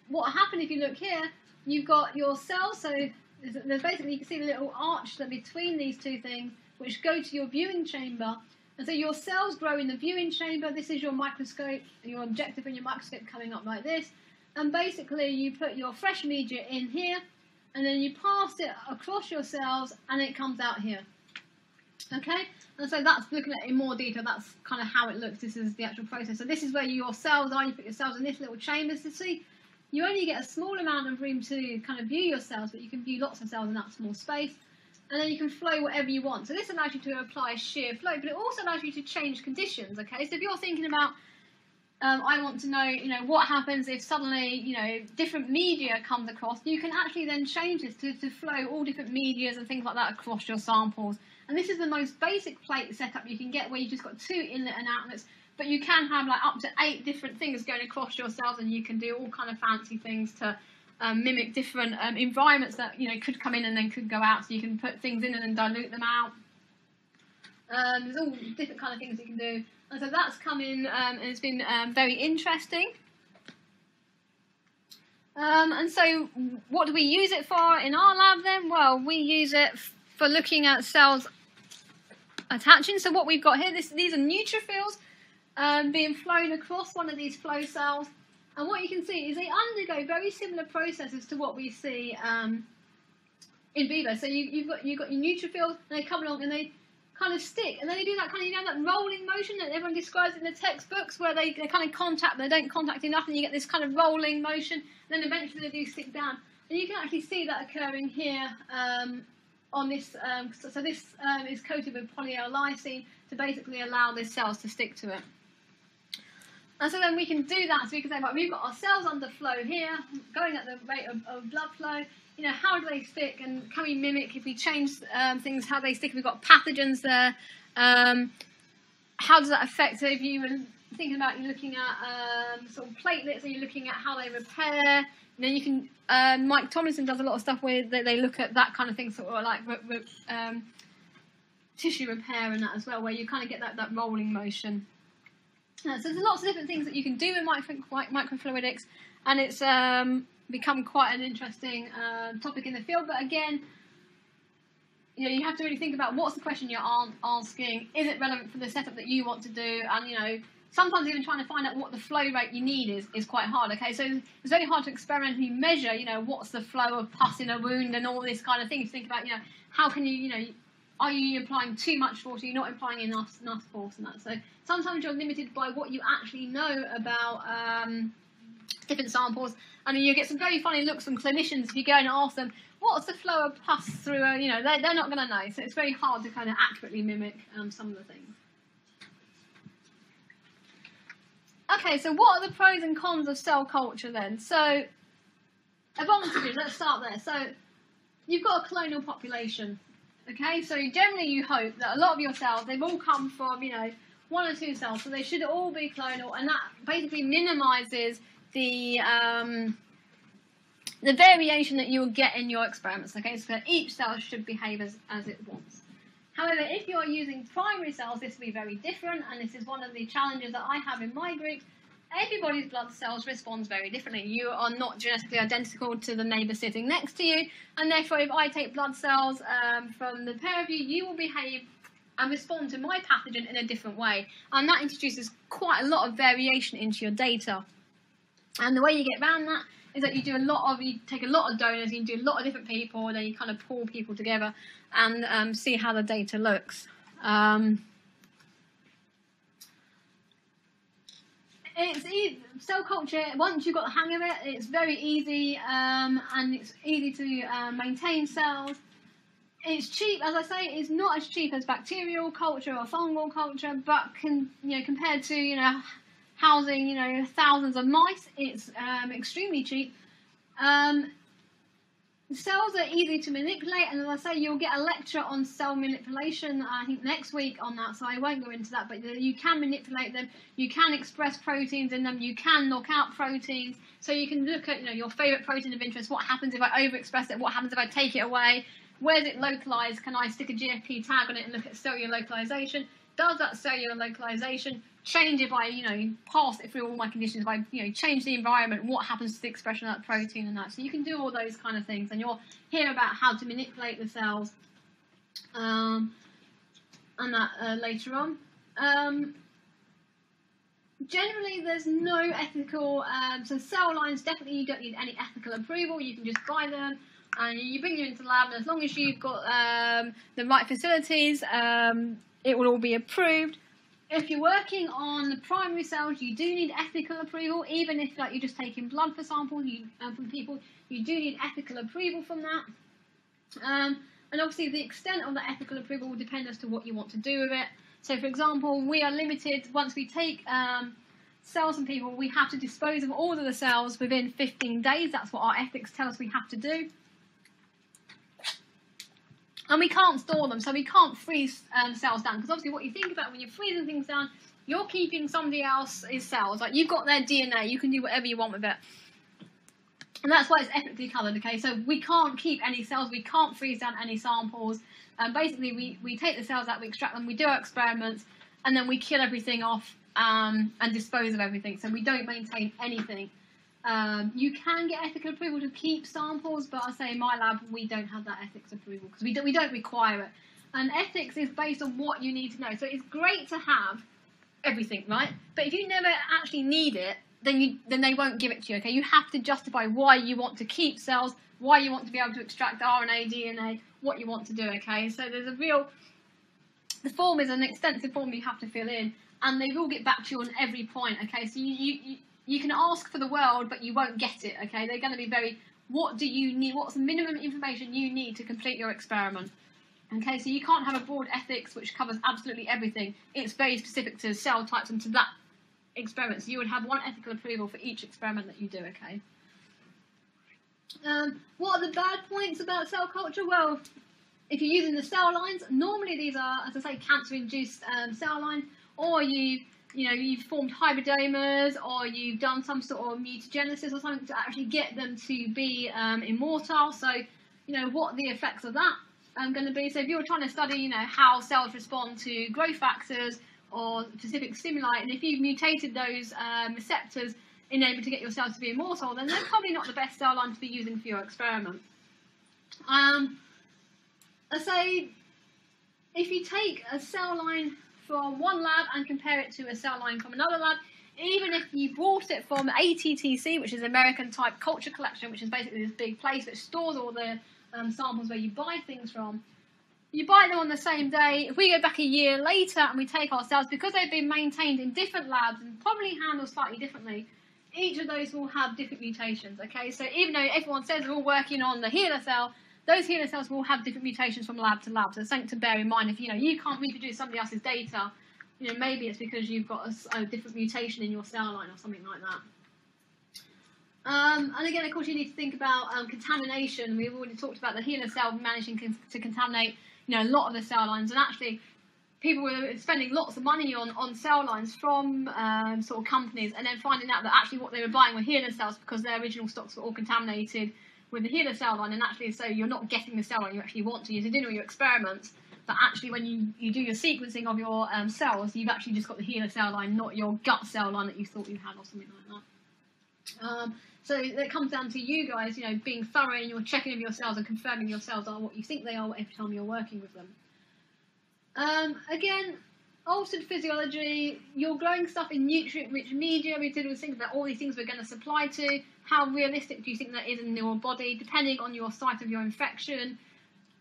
what will happen if you look here, you've got your cells, so there's basically, you can see the little arch that between these two things, which go to your viewing chamber. And so your cells grow in the viewing chamber. This is your microscope, your objective in your microscope coming up like this. And basically you put your fresh media in here, and then you pass it across your cells, and it comes out here. Okay? And so that's, looking at it in more detail, that's kind of how it looks. This is the actual process. So this is where your cells are. You put your cells in this little chamber to see. You only get a small amount of room to kind of view your cells, but you can view lots of cells in that small space. And then you can flow whatever you want. So this allows you to apply shear flow, but it also allows you to change conditions, okay? So if you're thinking about, I want to know, what happens if suddenly, different media comes across, you can actually then change this to flow all different medias and things like that across your samples. And this is the most basic plate setup you can get, where you've just got 2 inlet and outlets. But you can have like up to 8 different things going across your cells, and you can do all kind of fancy things to mimic different environments that could come in and then could go out. So you can put things in and then dilute them out. There's all different kind of things you can do, and so that's come in and it's been very interesting. And so what do we use it for in our lab then? Well, we use it for looking at cells attaching. So what we've got here, these are neutrophils. Being flown across one of these flow cells, and what you can see is they undergo very similar processes to what we see in vivo. So you've got your neutrophils, and they come along and they kind of stick, and then they do that kind of that rolling motion that everyone describes in the textbooks, where they kind of contact, but they don't contact enough, and you get this kind of rolling motion. And then eventually they do stick down, and you can actually see that occurring here on this. So this is coated with polyl lysine to basically allow these cells to stick to it. And so then we can do that. So we can say, right, we've got our cells under flow here, going at the rate of blood flow. How do they stick? And can we mimic, if we change things, how they stick? We've got pathogens there. How does that affect? So if you were thinking about, you're looking at sort of platelets, or you're looking at how they repair. Then you can, Mike Tomlinson does a lot of stuff where they look at that kind of thing, sort of like tissue repair and that as well, where you kind of get that rolling motion. So there's lots of different things that you can do with microfluidics, and it's become quite an interesting topic in the field. But again, you have to really think about what's the question you're asking. Is it relevant for the setup that you want to do? And sometimes even trying to find out what the flow rate you need is quite hard. Okay, so it's very hard to experimentally measure. What's the flow of pus in a wound and all this kind of thing. You think about, how can you, are you applying too much force? Are you not applying enough force and that? So sometimes you're limited by what you actually know about different samples, and you get some very funny looks from clinicians if you go and ask them, what's the flow of pus through a, they're not going to know. So it's very hard to kind of accurately mimic some of the things. Okay, so what are the pros and cons of cell culture then? So advantages, let's start there. So you've got a clonal population. Okay, so generally you hope that a lot of your cells, they've all come from, 1 or 2 cells, so they should all be clonal, and that basically minimises the variation that you will get in your experiments. Okay, so each cell should behave as it wants. However, if you are using primary cells, this will be very different, and this is one of the challenges that I have in my group. Everybody's blood cells responds very differently. You are not genetically identical to the neighbour sitting next to you, and therefore if I take blood cells from the pair of you, you will behave and respond to my pathogen in a different way. And that introduces quite a lot of variation into your data. And the way you get around that is that you take a lot of donors, you do a lot of different people, and then you kind of pull people together and see how the data looks. It's easy. Cell culture, once you've got the hang of it, it's very easy, and it's easy to maintain cells. It's cheap, as I say. It's not as cheap as bacterial culture or fungal culture, but compared to housing thousands of mice, it's extremely cheap. Cells are easy to manipulate, and as I say, you'll get a lecture on cell manipulation, I think next week on that, so I won't go into that, but you can manipulate them, you can express proteins in them, you can knock out proteins, so you can look at your favourite protein of interest, what happens if I overexpress it, what happens if I take it away, where's it localised, can I stick a GFP tag on it and look at cellular localisation, does that cellular localisation change if I, pass it through all my conditions, if I, change the environment, what happens to the expression of that protein and that. So you can do all those kind of things, and you'll hear about how to manipulate the cells and that later on. Generally, there's no ethical, so cell lines, definitely you don't need any ethical approval, you can just buy them, and you bring them into the lab, and as long as you've got the right facilities, it will all be approved. If you're working on the primary cells, you do need ethical approval, even if you're just taking blood for samples from people, you do need ethical approval from that. And obviously the extent of the ethical approval will depend as to what you want to do with it. So for example, we are limited, once we take cells from people, we have to dispose of all of the cells within 15 days. That's what our ethics tell us we have to do. And we can't store them, so we can't freeze cells down. Because obviously what you think about when you're freezing things down, you're keeping somebody else's cells. Like, you've got their DNA, you can do whatever you want with it. And that's why it's ethically coloured, okay? So we can't keep any cells, we can't freeze down any samples. Basically, we take the cells out, we extract them, we do our experiments, and then we kill everything off and dispose of everything. So we don't maintain anything. You can get ethical approval to keep samples, but I say in my lab we don't have that ethics approval because we don't require it. And ethics is based on what you need to know. So it's great to have everything, right? But if you never actually need it, then they won't give it to you. Okay, you have to justify why you want to keep cells, why you want to be able to extract RNA, DNA, what you want to do. Okay, so there's the form is an extensive form you have to fill in, and they will get back to you on every point. Okay, so you can ask for the world, but you won't get it, okay? They're going to be what do you need, what's the minimum information you need to complete your experiment? Okay, so you can't have a broad ethics which covers absolutely everything. It's very specific to cell types and to that experiment. So you would have one ethical approval for each experiment that you do, okay? What are the bad points about cell culture? Well, if you're using the cell lines, normally these are, as I say, cancer-induced cell lines, or you've formed hybridoma, or you've done some sort of mutagenesis or something to actually get them to be immortal. So, what are the effects of that going to be? So if you're trying to study, how cells respond to growth factors or specific stimuli, and if you've mutated those receptors in order to get your cells to be immortal, then they're probably not the best cell line to be using for your experiment. I say, if you take a cell line from one lab and compare it to a cell line from another lab, even if you bought it from ATTC, which is American Type Culture Collection, which is basically this big place which stores all the samples where you buy things from, you buy them on the same day. If we go back a year later and we take our cells, because they've been maintained in different labs and probably handled slightly differently, each of those will have different mutations, okay? So even though everyone says they're all working on the HeLa cell, those HeLa cells will have different mutations from lab to lab. So it's something to bear in mind. If you can't reproduce somebody else's data, maybe it's because you've got a different mutation in your cell line or something like that. And again, of course, you need to think about contamination. We've already talked about the HeLa cell managing to contaminate, a lot of the cell lines, and actually, people were spending lots of money on cell lines from sort of companies, and then finding out that actually what they were buying were HeLa cells because their original stocks were all contaminated with the HeLa cell line, and actually, so you're not getting the cell line you actually want to use. You're doing all your experiments, but actually, when you do your sequencing of your cells, you've actually just got the HeLa cell line, not your gut cell line that you thought you had or something like that. So it comes down to you guys, being thorough in your checking of your cells and confirming your cells are what you think they are every time you're working with them. Again, altered physiology, you're growing stuff in nutrient-rich media. We did think about all these things we're going to supply to. How realistic do you think that is in your body? Depending on your site of your infection,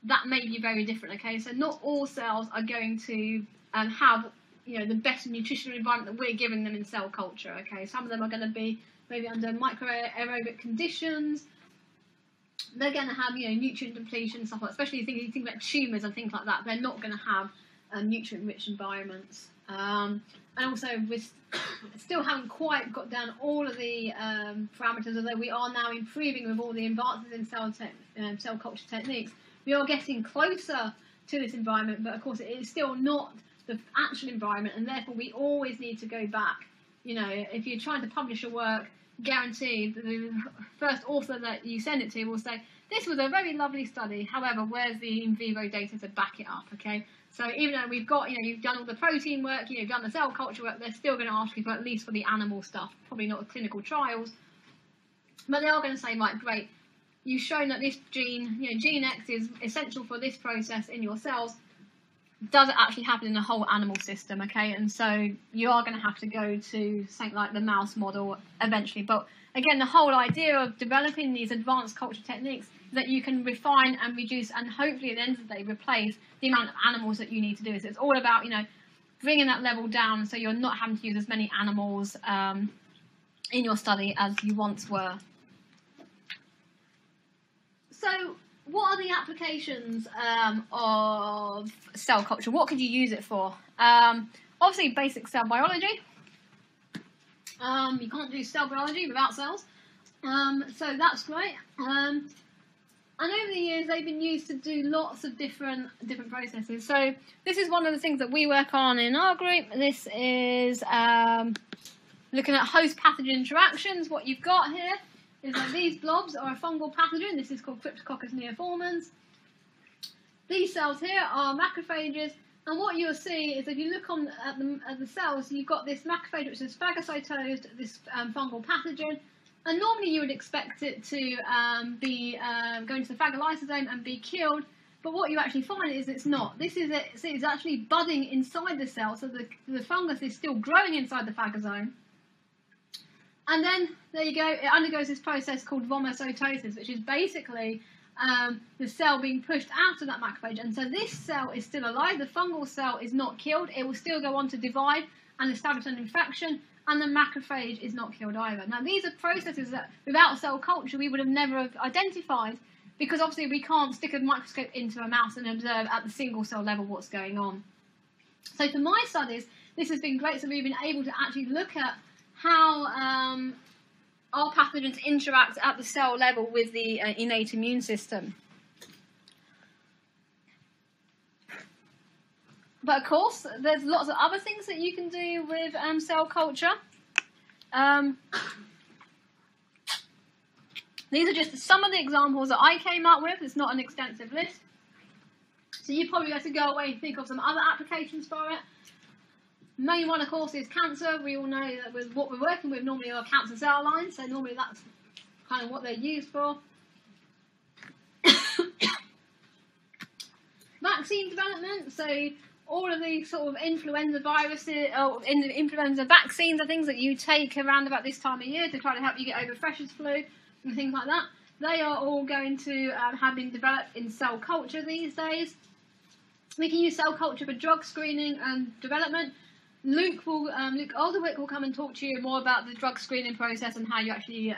that may be very different, okay? So not all cells are going to have, the best nutritional environment that we're giving them in cell culture, okay? Some of them are going to be maybe under microaerobic conditions. They're going to have, nutrient depletion, stuff like that. Especially if you think about tumours and things like that. They're not going to have nutrient-rich environments. And also, we still haven't quite got down all of the parameters, although we are now improving with all the advances in cell culture techniques. We are getting closer to this environment, but of course, it is still not the actual environment, and therefore we always need to go back. If you're trying to publish a work, guaranteed the first author that you send it to will say, this was a very lovely study, however, where's the in vivo data to back it up, okay? So even though we've got, you've done all the protein work, you've done the cell culture work, they're still going to ask you for at least for the animal stuff, probably not the clinical trials, but they are going to say, right, great, you've shown that this gene, gene X is essential for this process in your cells. Does it actually happen in the whole animal system, okay? And so you are going to have to go to something like the mouse model eventually. But again, the whole idea of developing these advanced culture techniques is that you can refine and reduce and hopefully at the end of the day replace the amount of animals that you need to do. So it's all about, bringing that level down so you're not having to use as many animals in your study as you once were. So what are the applications of cell culture? What could you use it for? Obviously, basic cell biology. You can't do cell biology without cells, so that's great. And over the years, they've been used to do lots of different processes. So this is one of the things that we work on in our group. This is looking at host pathogen interactions. What you've got here is that these blobs are a fungal pathogen. This is called Cryptococcus neoformans. These cells here are macrophages, and what you'll see is if you look at the cells, you've got this macrophage which is phagocytosed, this fungal pathogen, and normally you would expect it to be going to the phagolysosome and be killed, but what you actually find is it's not. It's actually budding inside the cell, so the fungus is still growing inside the phagosome. And then, there you go, it undergoes this process called vomocytosis, which is basically the cell being pushed out of that macrophage. And so this cell is still alive, the fungal cell is not killed, it will still go on to divide and establish an infection, and the macrophage is not killed either. Now, these are processes that, without cell culture, we would have never have identified, because obviously we can't stick a microscope into a mouse and observe at the single cell level what's going on. So for my studies, this has been great, so we've been able to actually look at how our pathogens interact at the cell level with the innate immune system. But of course, there's lots of other things that you can do with cell culture. These are just some of the examples that I came up with. It's not an extensive list. So you probably have to go away and think of some other applications for it. Main one, of course, is cancer. We all know that with what we're working with normally are cancer cell lines, so normally that's kind of what they're used for. Vaccine development, so all of these sort of influenza viruses, or influenza vaccines are things that you take around about this time of year to try to help you get over freshers flu and things like that. They are all going to have been developed in cell culture these days. We can use cell culture for drug screening and development. Luke Alderwick will come and talk to you more about the drug screening process and how you actually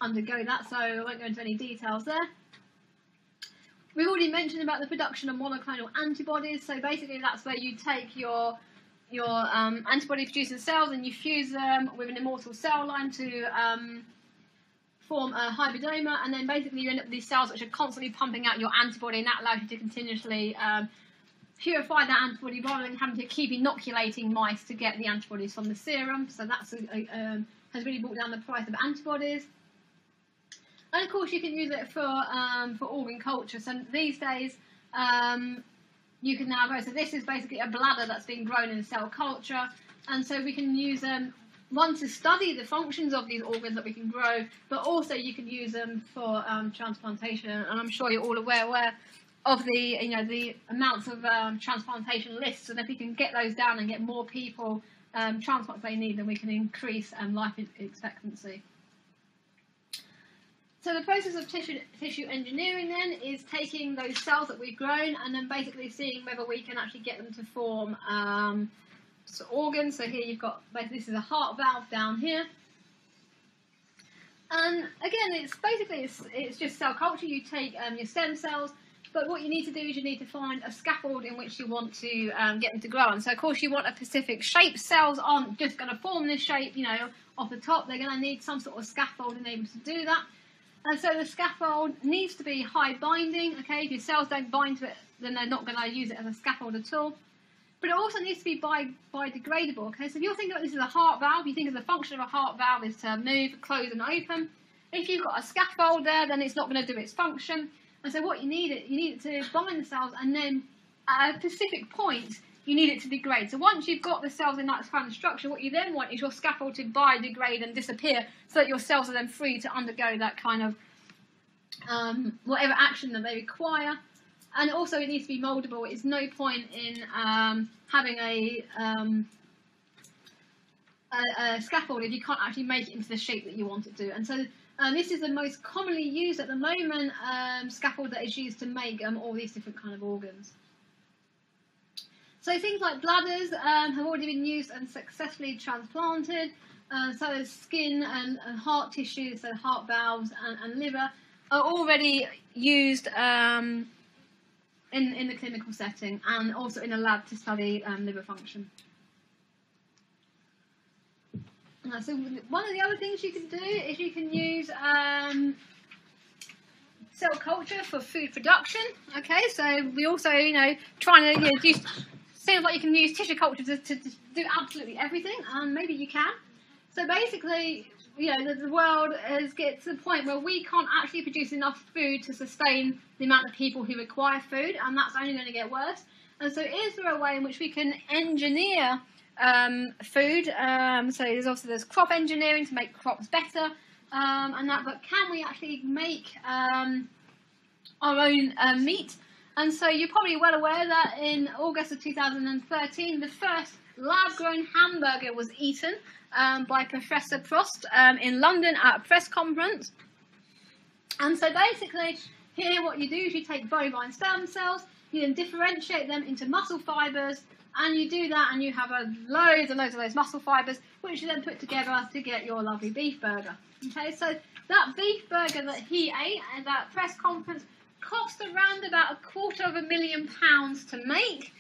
undergo that, so I won't go into any details there. We've already mentioned about the production of monoclonal antibodies, so basically that's where you take your antibody producing cells and you fuse them with an immortal cell line to form a hybridoma, and then basically you end up with these cells which are constantly pumping out your antibody, and that allows you to continuously purify that antibody rather than having to keep inoculating mice to get the antibodies from the serum. So that's has really brought down the price of antibodies. And of course you can use it for organ culture. So these days you can now grow. So this is basically a bladder that's been grown in cell culture, and so we can use them one to study the functions of these organs that we can grow, but also you can use them for transplantation. And I'm sure you're all aware of the amounts of transplantation lists, and if we can get those down and get more people transplants they need, then we can increase life expectancy. So the process of tissue engineering then is taking those cells that we've grown and then basically seeing whether we can actually get them to form organs. So here you've got, this is a heart valve down here. And again, it's just cell culture. You take your stem cells, but what you need to do is you need to find a scaffold in which you want to get them to grow. And so, of course, you want a specific shape. Cells aren't just going to form this shape, off the top. They're going to need some sort of scaffold in able to do that. And so the scaffold needs to be high binding. Okay, if your cells don't bind to it, then they're not going to use it as a scaffold at all. But it also needs to be biodegradable. Okay, so if you're thinking about this as a heart valve, you think of the function of a heart valve is to move, close, and open. If you've got a scaffold there, then it's not going to do its function. And so what you need it to bind the cells, and then at a specific point, you need it to degrade. So once you've got the cells in that kind of structure, what you then want is your scaffold to biodegrade and disappear, so that your cells are then free to undergo that kind of whatever action that they require. And also it needs to be mouldable. It's no point in having a scaffold if you can't actually make it into the shape that you want it to. And so this is the most commonly used at the moment scaffold that is used to make all these different kind of organs. So things like bladders have already been used and successfully transplanted. So is skin and heart tissue, so heart valves and liver, are already used in the clinical setting and also in a lab to study liver function. So one of the other things you can do is you can use cell culture for food production. Okay, so we also, trying to use. Seems like you can use tissue culture to do absolutely everything, and maybe you can. So basically, the world has get to the point where we can't actually produce enough food to sustain the amount of people who require food, and that's only going to get worse. And so is there a way in which we can engineer food? So there's crop engineering to make crops better, but can we actually make our own meat? And so you're probably well aware that in August of 2013, the first lab-grown hamburger was eaten by Professor Prost in London at a press conference. And so basically, here what you do is you take bovine stem cells, you then differentiate them into muscle fibres, and you do that and you have loads and loads of those muscle fibres, which you then put together to get your lovely beef burger. Okay, so that beef burger that he ate at that press conference cost around about £250,000 to make.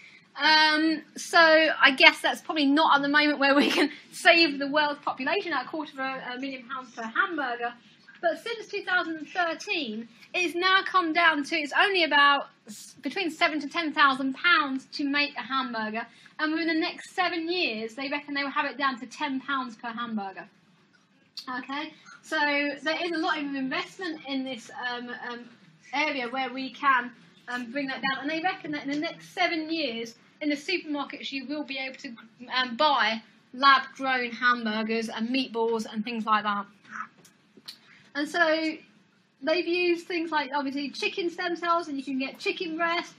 So I guess that's probably not at the moment where we can save the world's population at £250,000 per hamburger. But since 2013, it's now come down to, it's only about between £7,000 to £10,000 to make a hamburger. And within the next 7 years, they reckon they will have it down to £10 per hamburger. Okay, so there is a lot of investment in this area where we can bring that down, and they reckon that in the next 7 years in the supermarkets you will be able to buy lab-grown hamburgers and meatballs and things like that. And so they've used things like obviously chicken stem cells, and you can get chicken breast.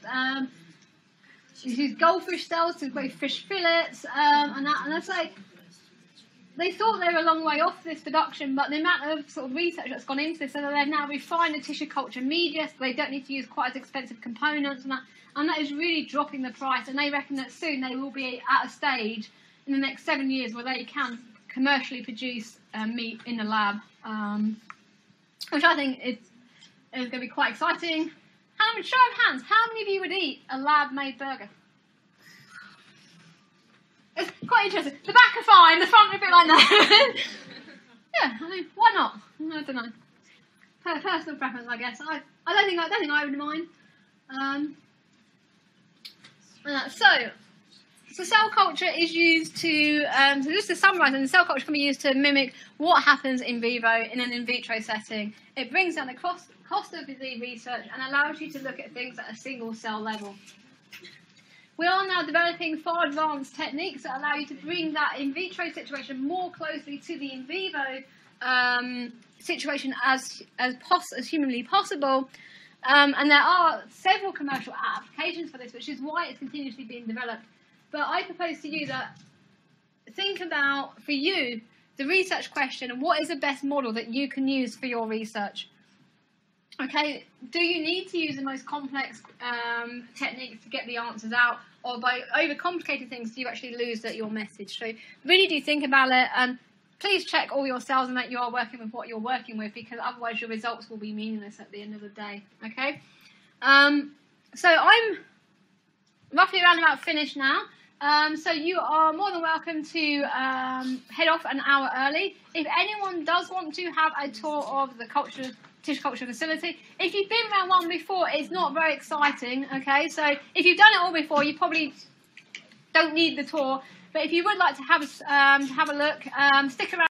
You use goldfish cells to grow fish fillets, and that's like they thought they were a long way off this production, but the amount of sort of research that's gone into this, so that they've now refined the tissue culture media, so they don't need to use quite as expensive components, and that is really dropping the price. And they reckon that soon they will be at a stage in the next 7 years where they can commercially produce meat in the lab, which I think is going to be quite exciting. Show of hands, how many of you would eat a lab-made burger? It's quite interesting. The back are fine, the front are a bit like that. Yeah, I mean, why not? I don't know. Personal preference, I guess. I don't think I would mind. So cell culture is used to, so just to summarise, and cell culture can be used to mimic what happens in vivo in an in vitro setting. It brings down the cost of the research and allows you to look at things at a single cell level. We are now developing far advanced techniques that allow you to bring that in vitro situation more closely to the in vivo situation as humanly possible. And there are several commercial applications for this, which is why it's continuously being developed. But I propose to you that think about, for you, the research question and what is the best model that you can use for your research. Okay, do you need to use the most complex techniques to get the answers out, or by overcomplicating things do you actually lose your message? So really do think about it, and please check all your cells and that you are working with what you're working with, because otherwise your results will be meaningless at the end of the day. Okay, so I'm roughly around about finished now. So you are more than welcome to head off an hour early. If anyone does want to have a tour of the tissue culture facility, if you've been around one before, it's not very exciting. Okay, so if you've done it all before, you probably don't need the tour. But if you would like to have a look, stick around.